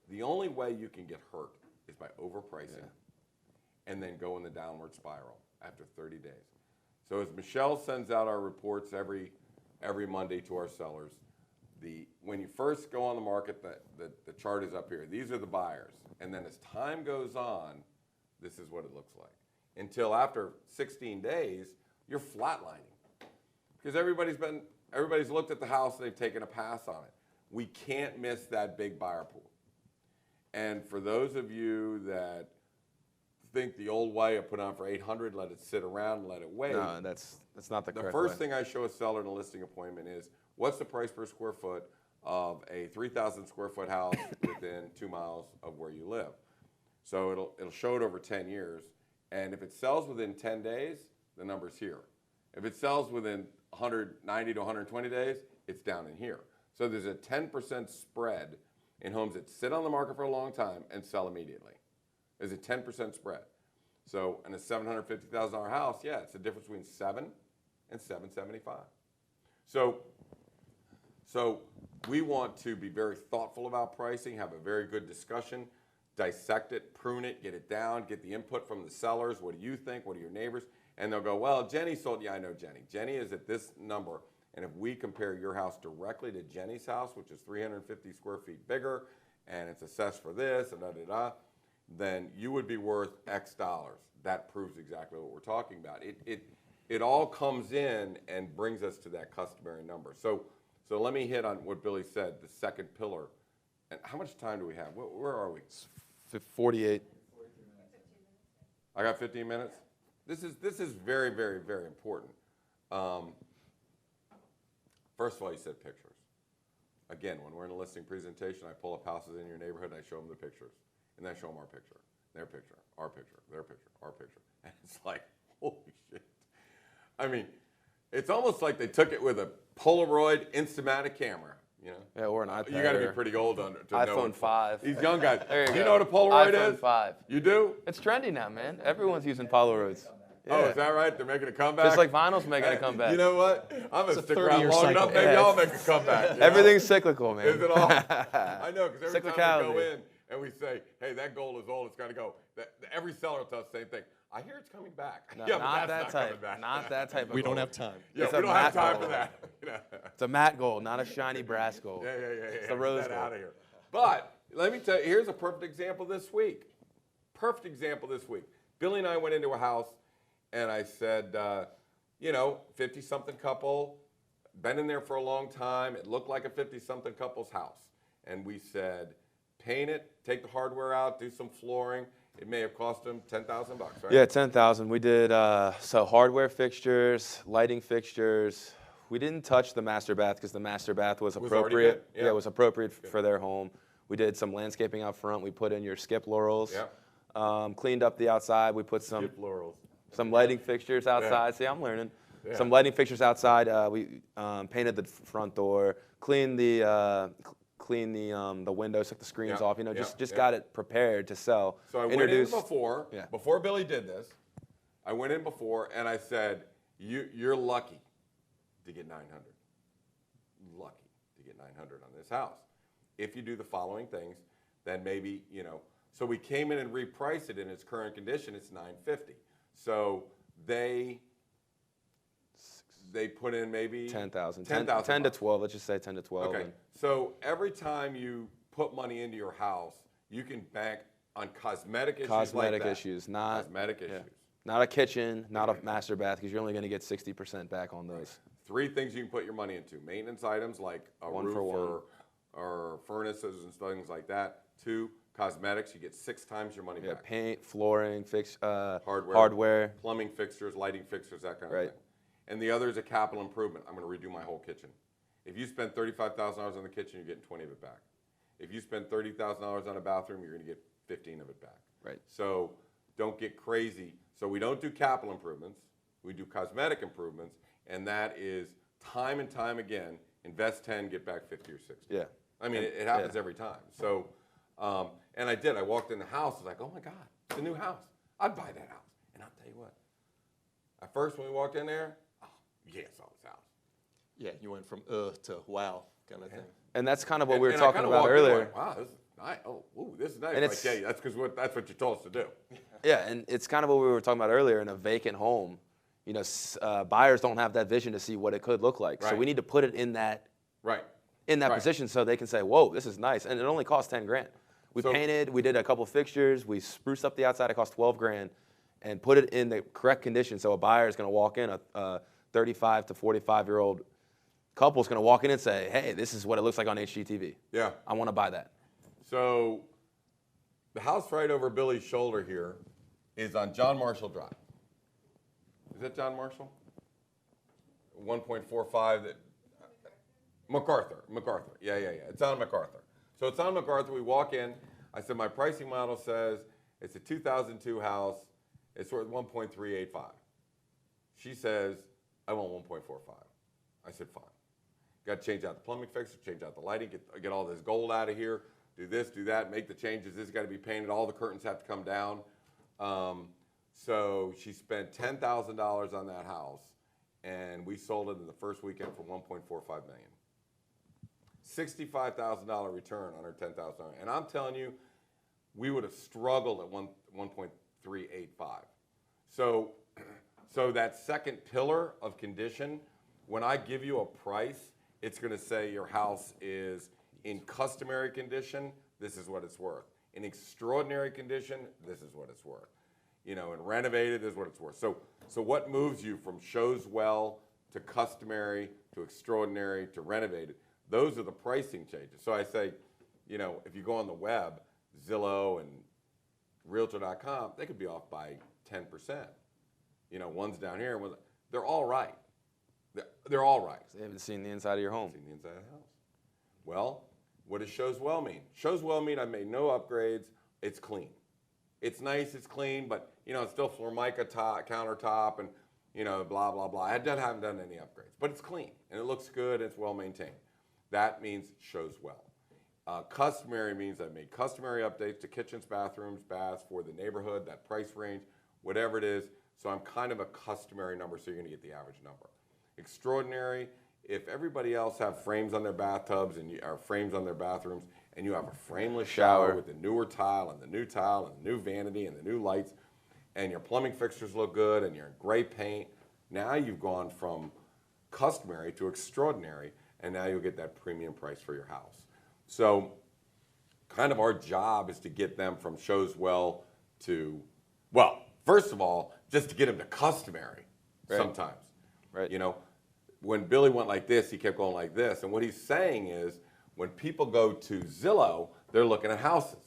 The only way you can get hurt is by overpricing and then go in the downward spiral after 30 days. So as Michelle sends out our reports every Monday to our sellers, when you first go on the market, the chart is up here. These are the buyers. And then as time goes on, this is what it looks like. Until after 16 days, you're flatlining. Because everybody's looked at the house and they've taken a pass on it. We can't miss that big buyer pool. And for those of you that think the old way of putting on for $800, let it sit around and let it wait. No, that's not the correct way. The first thing I show a seller in a listing appointment is what's the price per square foot of a 3,000 square foot house within 2 miles of where you live. So it'll show it over 10 years. And if it sells within 10 days, the number's here. If it sells within 190 to 120 days, it's down in here. So there's a 10% spread in homes that sit on the market for a long time and sell immediately. There's a 10% spread. So in a $750,000 house, it's the difference between 7 and 775. So we want to be very thoughtful about pricing, have a very good discussion. dissect it, prune it, get it down, get the input from the sellers. What do you think? What are your neighbors? And they'll go, well, Jenny sold. Yeah, I know Jenny. Jenny is at this number. And if we compare your house directly to Jenny's house, which is 350 square feet bigger, and it's assessed for this, and da-da-da, then you would be worth X dollars. That proves exactly what we're talking about. It all comes in and brings us to that customary number. So let me hit on what Billy said, the second pillar. And how much time do we have? Where are we? 48. I got 15 minutes? This is very, very, very important. First of all, you said pictures. Again, when we're in a listing presentation, I pull up houses in your neighborhood, and I show them the pictures. And then I show them our picture, their picture, our picture, their picture, our picture. And it's like, holy shit. I mean, it's almost like they took it with a Polaroid Instamatic camera, you know? Yeah, or an iPad. You got to be or pretty old to know. iPhone 5. These young guys. There Do you you go. know what a Polaroid iPhone is? 5. You do? It's trendy now, man. Everyone's using Polaroids. Yeah. Oh, is that right? They're making a comeback? Just like vinyl's making a comeback. You know what? I'm going to It's a stick around 30-year long cycle. enough. Maybe Yeah, I'll it's- make a comeback. You know? Everything's cyclical, man. Is it all? I know, because every time we go Cyclicality. in and we say, hey, that goal is old, it's got to go. Every seller tells the same thing. I hear it's coming back. No, yeah, not but that's that not type. coming back. Not that type of We gold. don't have time. Yeah, It's we a don't have matte time gold. for that. You know? It's a matte gold, not a shiny brass gold. Yeah. It's the rose Get that gold. out of here. But let me tell you, here's a perfect example this week. Perfect example this week. Billy and I went into a house, and I said, 50-something couple, been in there for a long time. It looked like a 50-something couple's house. And we said, paint it, take the hardware out, do some flooring. It may have cost them $10,000, right? Yeah, 10,000. We did so hardware fixtures, lighting fixtures. We didn't touch the master bath because the master bath was Was already appropriate. good? Yeah. It was appropriate for their home. We did some landscaping out front. We put in your skip laurels. Yeah. Cleaned up the outside. We put some Skip laurels. lighting fixtures outside. See, I'm learning. Yeah. Some lighting fixtures outside. We painted the front door, cleaned the windows, took the screens Yeah, off. yeah, Just yeah. got it prepared to sell. So I went in before, Yeah. before Billy did this, I went in before and I said, you're lucky to get 900. Lucky to get 900 on this house. If you do the following things, then maybe, so we came in and repriced it in its current condition, it's 950. So they put in maybe 10,000. 10,000 10 to bucks. 12. Let's just say 10 to 12. Okay, and- so every time you put money into your house, you can bank on cosmetic issues Cosmetic like that. issues, not Cosmetic yeah. issues. Not a kitchen, not a master bath, because you're only going to get 60% back on those. 3 things you can put your money into. Maintenance items like a One roof for one. or furnaces and things like that. 2, cosmetics, you get 6 times your money Yeah, back. paint, flooring, Hardware. hardware. Plumbing fixtures, lighting fixtures, that kind of Right. thing. And the other is a capital improvement. I'm going to redo my whole kitchen. If you spend $35,000 on the kitchen, you're getting 20 of it back. If you spend $30,000 on a bathroom, you're going to get 15 of it back. Right. So don't get crazy. So we don't do capital improvements. We do cosmetic improvements, and that is time and time again, invest 10, get back 50 or 60. Yeah. I mean, it happens every time. So, and I did. I walked in the house. I was like, oh my God, it's a new house. I'd buy that house. And I'll tell you what. At first, when we walked in there, oh, yeah, I saw this house. Yeah, you went from to wow kind of thing. And that's kind of what we were And I talking kinda about walked in earlier. like, wow, this is nice. Oh, ooh, this is nice. And Like, it's- yeah, that's because that's what you told us to do. Yeah, and it's kind of what we were talking about earlier in a vacant home. Buyers don't have that vision to see what it could look like. So Right. we need to put it in that Right. Right. position so they can say, whoa, this is nice. And it only cost 10 grand. We So- painted, we did a couple fixtures, we spruced up the outside, it cost 12 grand, and put it in the correct condition. So a buyer is going to walk in, a 35 to 45-year-old couple is going to walk in and say, hey, this is what it looks like on HGTV. Yeah. I want to buy that. So the house right over Billy's shoulder here is on John Marshall Drive. Is that John Marshall? 1.45 that MacArthur. Yeah. It's on MacArthur. So it's on MacArthur. We walk in. I said, my pricing model says it's a 2002 house. It's worth 1.385. She says, I want 1.45. I said, fine. Got to change out the plumbing fixture, change out the lighting, get all this gold out of here, do this, do that, make the changes. This has got to be painted. All the curtains have to come down. So she spent $10,000 on that house, and we sold it in the first weekend for $1.45 million. $65,000 return on her $10,000. And I'm telling you, we would have struggled at 1.385. So, so that second pillar of condition, when I give you a price, it's going to say your house is in customary condition, this is what it's worth. In extraordinary condition, this is what it's worth. You know, and renovated, this is what it's worth. So what moves you from shows well to customary to extraordinary to renovated? Those are the pricing changes. So I say, you know, if you go on the web, Zillow and Realtor.com, they could be off by 10%. You know, one's down here, one's, they're all right. They're all right. They haven't seen the inside of your home. Seen the inside of the house. Well, what does shows well mean? Shows well mean I made no upgrades. It's clean. It's nice, it's clean, but you know, it's still Formica countertop and you know, blah, blah, blah. I haven't done any upgrades, but it's clean and it looks good and it's well maintained. That means shows well. Customary means I made customary updates to kitchens, bathrooms, baths for the neighborhood, that price range, whatever it is. So I'm kind of a customary number, so you're gonna get the average number. Extraordinary, if everybody else have frames on their bathtubs and or frames on their bathrooms, and you have a frameless shower with the newer tile and the new tile and the new vanity and the new lights, and your plumbing fixtures look good and you're in gray paint, now you've gone from customary to extraordinary, and now you'll get that premium price for your house. So kind of our job is to get them from shows well to, well, first of all, just to get them to customary sometimes. Right. You know, when Billy went like this, he kept going like this. And what he's saying is, when people go to Zillow, they're looking at houses.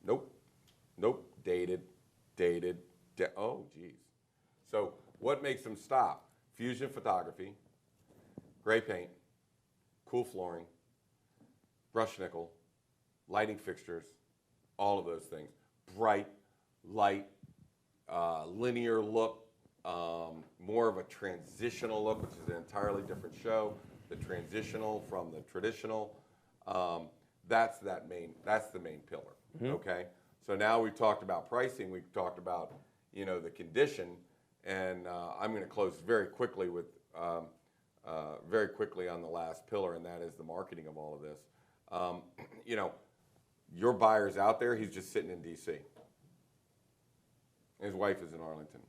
Nope. Nope. Dated. Oh, geez. So what makes them stop? Fusion photography, gray paint, cool flooring, brushed nickel, lighting fixtures, all of those things. Bright, light, linear look, more of a transitional look, which is an entirely different show. The transitional from the traditional, that's the main pillar. Okay. So now we've talked about pricing. We've talked about, you know, the condition, and I'm going to close very quickly with on the last pillar, and that is the marketing of all of this. You know, your buyer's out there. He's just sitting in D.C. His wife is in Arlington,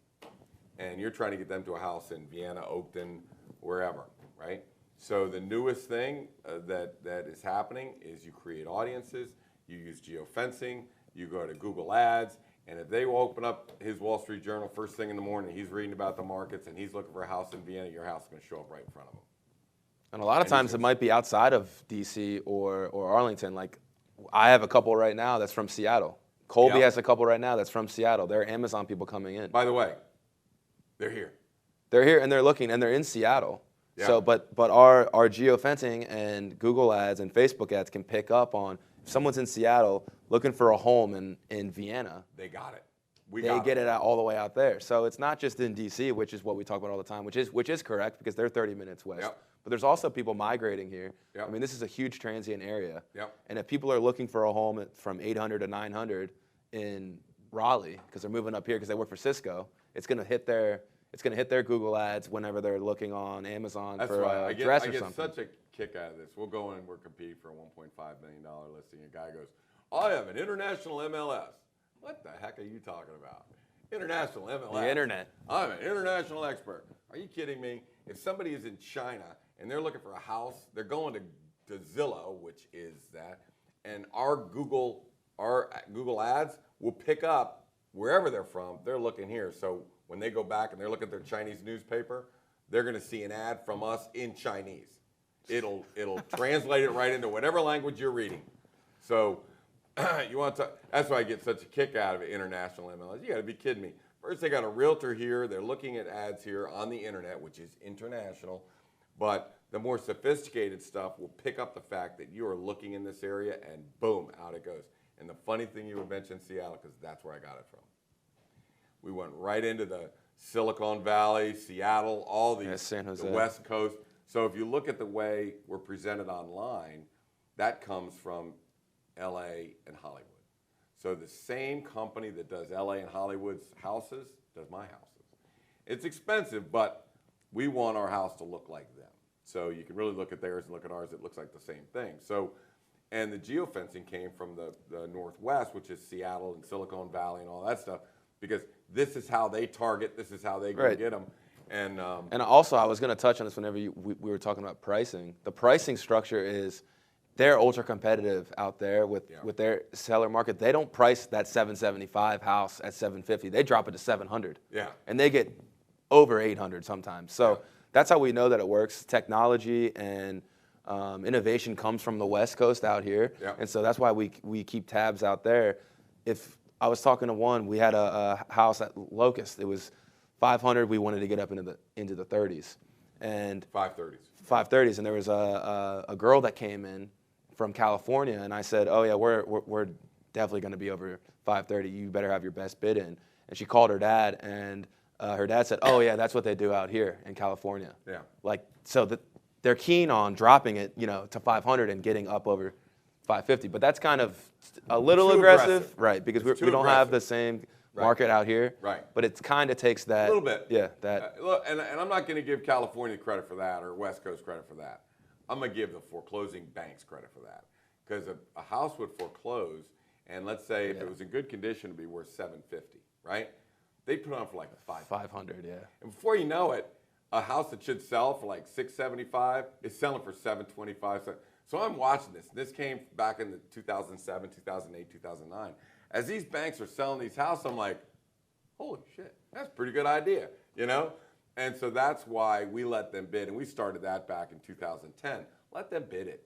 and you're trying to get them to a house in Vienna, Oakton, wherever, right? So the newest thing that is happening is you create audiences, you use geofencing, you go to Google Ads, and if they open up his Wall Street Journal first thing in the morning, he's reading about the markets and he's looking for a house in Vienna, your house is going to show up right in front of him. And a lot of times it might be outside of DC or Arlington. Like I have a couple right now that's from Seattle. Colby has a couple right now that's from Seattle. They're Amazon people coming in. By the way, they're here. They're here and they're looking and they're in Seattle. Yeah. So, but our geofencing and Google ads and Facebook ads can pick up on if someone's in Seattle looking for a home in Vienna. They got it. They get it out all the way out there. So it's not just in DC, which is what we talk about all the time, which is correct because they're 30 minutes west. Yep. But there's also people migrating here. Yep. I mean, this is a huge transient area. Yep. And if people are looking for a home from 800 to 900 in Raleigh because they're moving up here because they work for Cisco, it's going to hit their Google ads whenever they're looking on Amazon for a dress or something. I get such a kick out of this. We'll go in and we're competing for a $1.5 million listing. A guy goes, I have an international MLS. What the heck are you talking about? International MLS. The internet. I'm an international expert. Are you kidding me? If somebody is in China and they're looking for a house, they're going to Zillow, which is that, and our Google ads will pick up wherever they're from. They're looking here. So when they go back and they're looking at their Chinese newspaper, they're going to see an ad from us in Chinese. It'll translate it right into whatever language you're reading. So you want to? That's why I get such a kick out of it. International MLS. You got to be kidding me. First, they got a realtor here. They're looking at ads here on the internet, which is international. But the more sophisticated stuff will pick up the fact that you are looking in this area, and boom, out it goes. And the funny thing you would mention Seattle, because that's where I got it from. We went right into the Silicon Valley, Seattle, all these, San Jose. the West Coast. So if you look at the way we're presented online, that comes from LA and Hollywood. So the same company that does LA and Hollywood's houses does my houses. It's expensive, but we want our house to look like them. So you can really look at theirs and look at ours, it looks like the same thing. So, And the geofencing came from the Northwest, which is Seattle and Silicon Valley and all that stuff, because this is how they target, this is how they go Right. get them. And also, I was going to touch on this whenever we were talking about pricing. The pricing structure is they're ultra competitive out there with their seller market. They don't price that 775 house at 750. They drop it to 700. Yeah. And they get over 800 sometimes. So that's how we know that it works. Technology and innovation comes from the West Coast out here. Yeah. And so that's why we keep tabs out there. If I was talking to one, we had a house at Locust. It was 500. We wanted to get up into the 30s. And 530s. and there was a girl that came in from California, and I said, "Oh yeah, we're definitely going to be over 530. You better have your best bid in." And she called her dad, and her dad said, "Oh yeah, that's what they do out here in California." Yeah. Like so that they're keen on dropping it, to 500 and getting up over 550. But that's kind of a little Too aggressive, right? Because It's we too don't have aggressive. the same Right. market out here, Right. But it kind of takes that A little bit. yeah. That Look, and I'm not going to give California credit for that or West Coast credit for that. I'm going to give the foreclosing banks credit for that. Because a house would foreclose, and let's say if it was in good condition, it'd be worth $750, right? They put it on for like 500, yeah. And before you know it, a house that should sell for like $675 is selling for $725. So I'm watching this. This came back in the 2007, 2008, 2009. As these banks are selling these houses, I'm like, holy shit, that's a pretty good idea, And so that's why we let them bid, and we started that back in 2010. Let them bid it,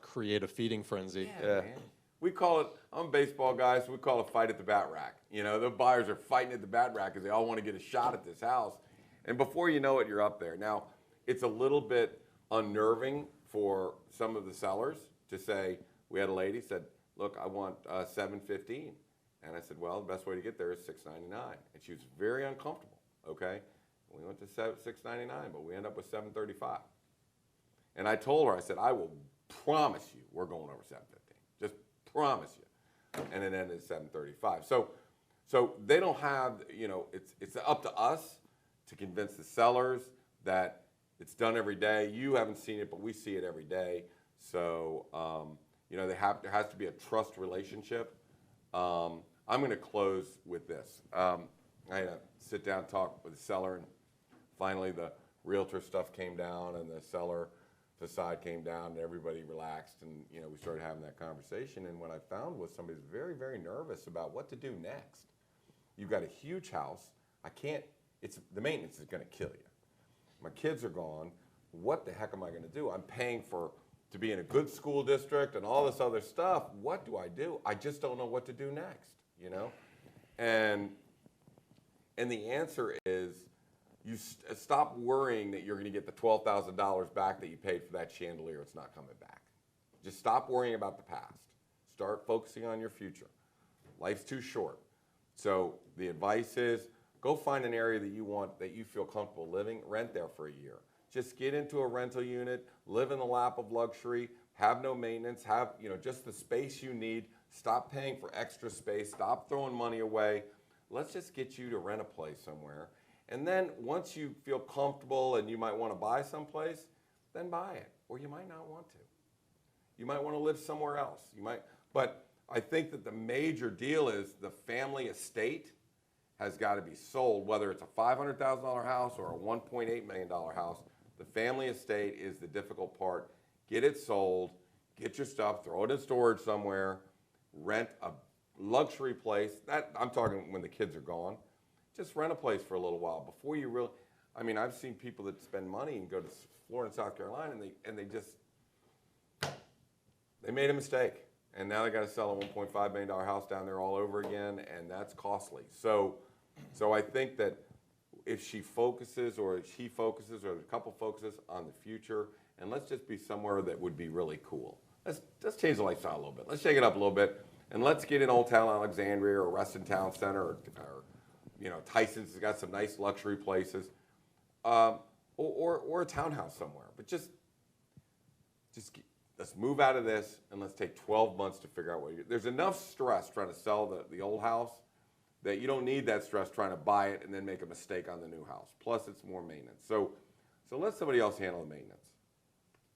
Create a feeding frenzy. Yeah. Man. We call it, I'm a baseball guy, so we call it fight at the bat rack. The buyers are fighting at the bat rack because they all want to get a shot at this house. And before you know it, you're up there. Now, it's a little bit unnerving for some of the sellers to say, we had a lady said, look, I want $715. And I said, well, the best way to get there is $699. And she was very uncomfortable, okay? We went to $699, but we ended up with $735. And I told her, I said, I will promise you we're going over $715. Just promise you. And it ended at $735. So they don't have, it's up to us to convince the sellers that it's done every day. You haven't seen it, but we see it every day. So, there has to be a trust relationship. I'm going to close with this. I had to sit down and talk with the seller, and finally the realtor stuff came down and the seller facade came down and everybody relaxed, and we started having that conversation. And what I found was somebody's very, very nervous about what to do next. You've got a huge house. The maintenance is going to kill you. My kids are gone. What the heck am I going to do? I'm paying to be in a good school district and all this other stuff. What do? I just don't know what to do next, And the answer is you stop worrying that you're going to get the $12,000 back that you paid for that chandelier. It's not coming back. Just stop worrying about the past. Start focusing on your future. Life's too short. So the advice is go find an area that you feel comfortable living, rent there for a year. Just get into a rental unit, live in the lap of luxury, have no maintenance, have just the space you need. Stop paying for extra space, stop throwing money away. Let's just get you to rent a place somewhere. And then once you feel comfortable and you might want to buy someplace, then buy it. Or you might not want to. You might want to live somewhere else. But I think that the major deal is the family estate has got to be sold, whether it's a $500,000 house or a $1.8 million house. The family estate is the difficult part. Get it sold, get your stuff, throw it in storage somewhere, rent a luxury place. I'm talking when the kids are gone. Just rent a place for a little while before you really. I've seen people that spend money and go to Florida and South Carolina, and they made a mistake, and now they got to sell a $1.5 million house down there all over again, and that's costly. So I think that if she focuses, or if he focuses, or the couple focuses on the future, and let's just be somewhere that would be really cool. Let's change the lifestyle a little bit. Let's shake it up a little bit, and let's get in Old Town Alexandria or Reston Town Center, or Tyson's has got some nice luxury places, or a townhouse somewhere. But let's move out of this, and let's take 12 months to figure out there's enough stress trying to sell the old house that you don't need that stress trying to buy it and then make a mistake on the new house. Plus, it's more maintenance. So let somebody else handle the maintenance.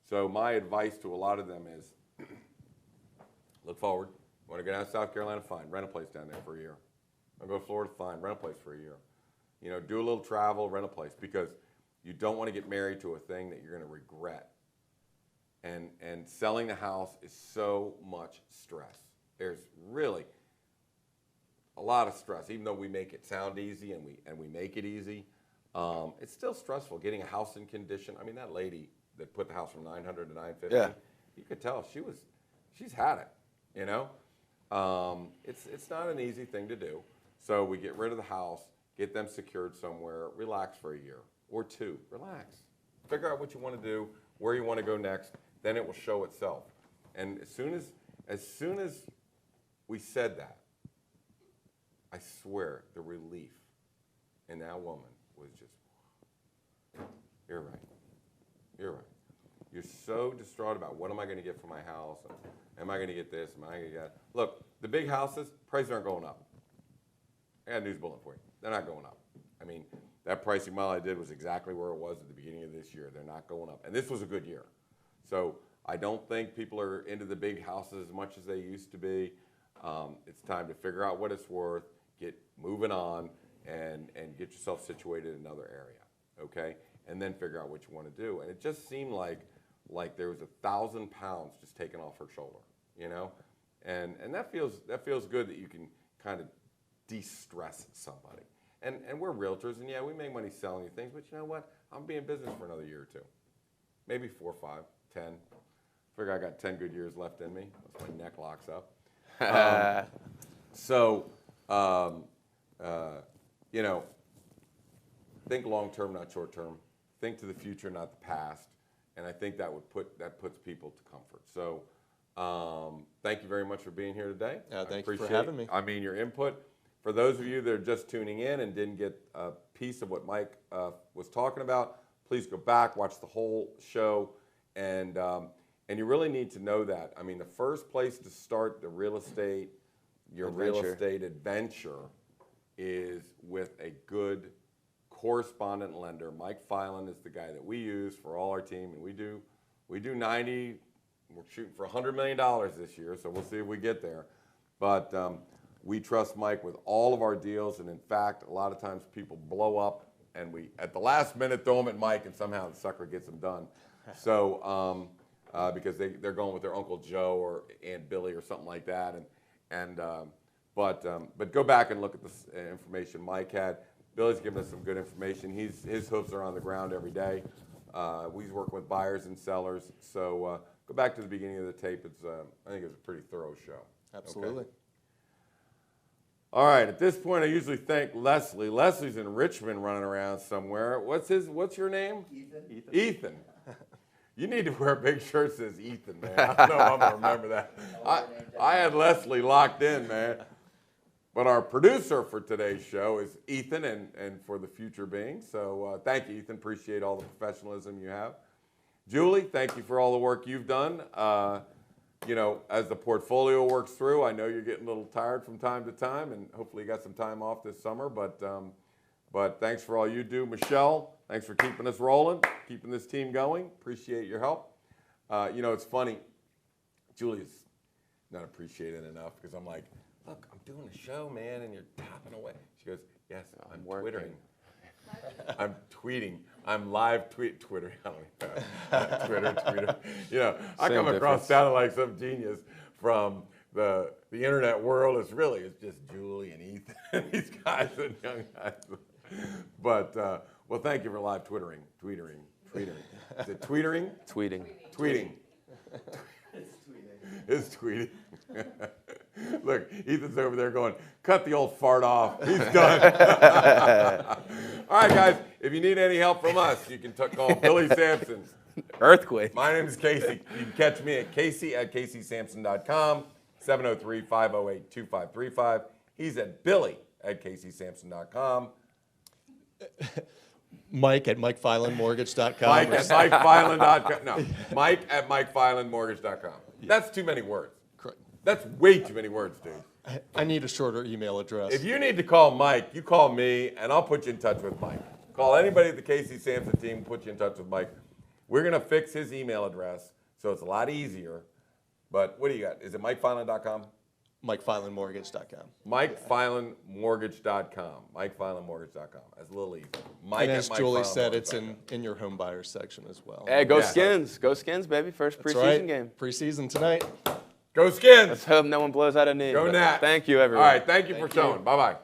So my advice to a lot of them is look forward. Want to go down to South Carolina? Fine. Rent a place down there for a year. Want to go to Florida? Fine. Rent a place for a year. You know, do a little travel, rent a place, because you don't want to get married to a thing that you're going to regret. And selling the house is so much stress. There's really a lot of stress, even though we make it sound easy and we make it easy. It's still stressful getting a house in condition. I mean, that lady that put the house from 900 to 950, Yeah. you could tell she's had it, you know? It's not an easy thing to do. So we get rid of the house, get them secured somewhere, relax for a year or two, relax. Figure out what you want to do, where you want to go next, then it will show itself. And as soon as we said that, I swear the relief in that woman was just, you're right. You're right. You're so distraught about what am I going to get for my house? And am I going to get this? Am I going to get that? Look, the big houses, prices aren't going up. I got a news bulletin for you. They're not going up. I mean, that pricing model I did was exactly where it was at the beginning of this year. They're not going up. And this was a good year. So I don't think people are into the big houses as much as they used to be. It's time to figure out what it's worth, get moving on, and get yourself situated in another area, okay? And then figure out what you want to do. And it just seemed like there was 1,000 pounds just taken off her shoulder, you know? And that feels good that you can kind of de-stress somebody. And we're realtors, and yeah, we make money selling you things, but you know what? I'm be in business for another year or two. Maybe 4, 5, 10. Figure I got 10 good years left in me once my neck locks up. You know, think long term, not short term. Think to the future, not the past. And I think that puts people to comfort. So thank you very much for being here today. Thank you for having me. I mean, your input. For those of you that are just tuning in and didn't get a piece of what Mike was talking about, please go back, watch the whole show, and you really need to know that. I mean, the first place to start the real estate adventure is with a good correspondent lender. Mike Filan is the guy that we use for all our team, and we do 90. We're shooting for $100 million this year, so we'll see if we get there. But we trust Mike with all of our deals, and in fact, a lot of times people blow up, and we at the last minute throw them at Mike, and somehow the sucker gets them done. So because they're going with their Uncle Joe or Aunt Billy or something like that, but go back and look at this information Mike had. Billy's given us some good information. His hooves are on the ground every day. He's working with buyers and sellers. So go back to the beginning of the tape. I think it's a pretty thorough show. Absolutely. Okay? All right. At this point, I usually thank Leslie. Leslie's in Richmond running around somewhere. What's your name? Ethan. You need to wear a big shirt that says Ethan, man. I don't know if I'm going to remember that. I had Leslie locked in, man. But our producer for today's show is Ethan, and for the future being. So thank you, Ethan. Appreciate all the professionalism you have. Julie, thank you for all the work you've done. You know, as the portfolio works through, I know you're getting a little tired from time to time, and hopefully you got some time off this summer. But thanks for all you do. Michelle, thanks for keeping us rolling, keeping this team going. Appreciate your help. You know, it's funny. Julie's not appreciated enough because I'm like, look, I'm doing a show, man, and you're tapping away. She goes, yes, I'm twittering. I'm tweeting. I'm live Twitter. I don't know. Twitter. You know, I come across sounding like some genius from the internet world. It's just Julie and Ethan, these guys and young guys. But, well, thank you for live tweetering. Is it tweetering? Tweeting. It's tweeting. Look, Ethan's over there going, cut the old fart off. He's done. All right, guys, if you need any help from us, you can call Billy Samson. Earthquake. My name is Casey. You can catch me at Casey@CaseySamson.com, 703-508-2535. He's at Billy@CaseySamson.com. Mike at MikeFilanMortgage.com. Mike at MikeFilan.com. No, Mike at MikeFilanMortgage.com. That's too many words. Correct. That's way too many words, dude. I need a shorter email address. If you need to call Mike, you call me, and I'll put you in touch with Mike. Call anybody at the Casey Samson team, put you in touch with Mike. We're going to fix his email address so it's a lot easier But what do you got? Is it MikeFilan.com? MikeFilanMortgage.com. MikeFilanMortgage.com. MikeFilanMortgage.com. That's a little easy. Mike And at as Julie said, it's MikeFilanMortgage.com. in your home buyer section as well. Hey, go Yeah. Skins. Go Skins, baby. First That's preseason right. game. Preseason tonight. Go Skins. Let's hope no one blows out a knee. Go But Nats. Thank you, everyone. All right. Thank you for showing. Bye-bye.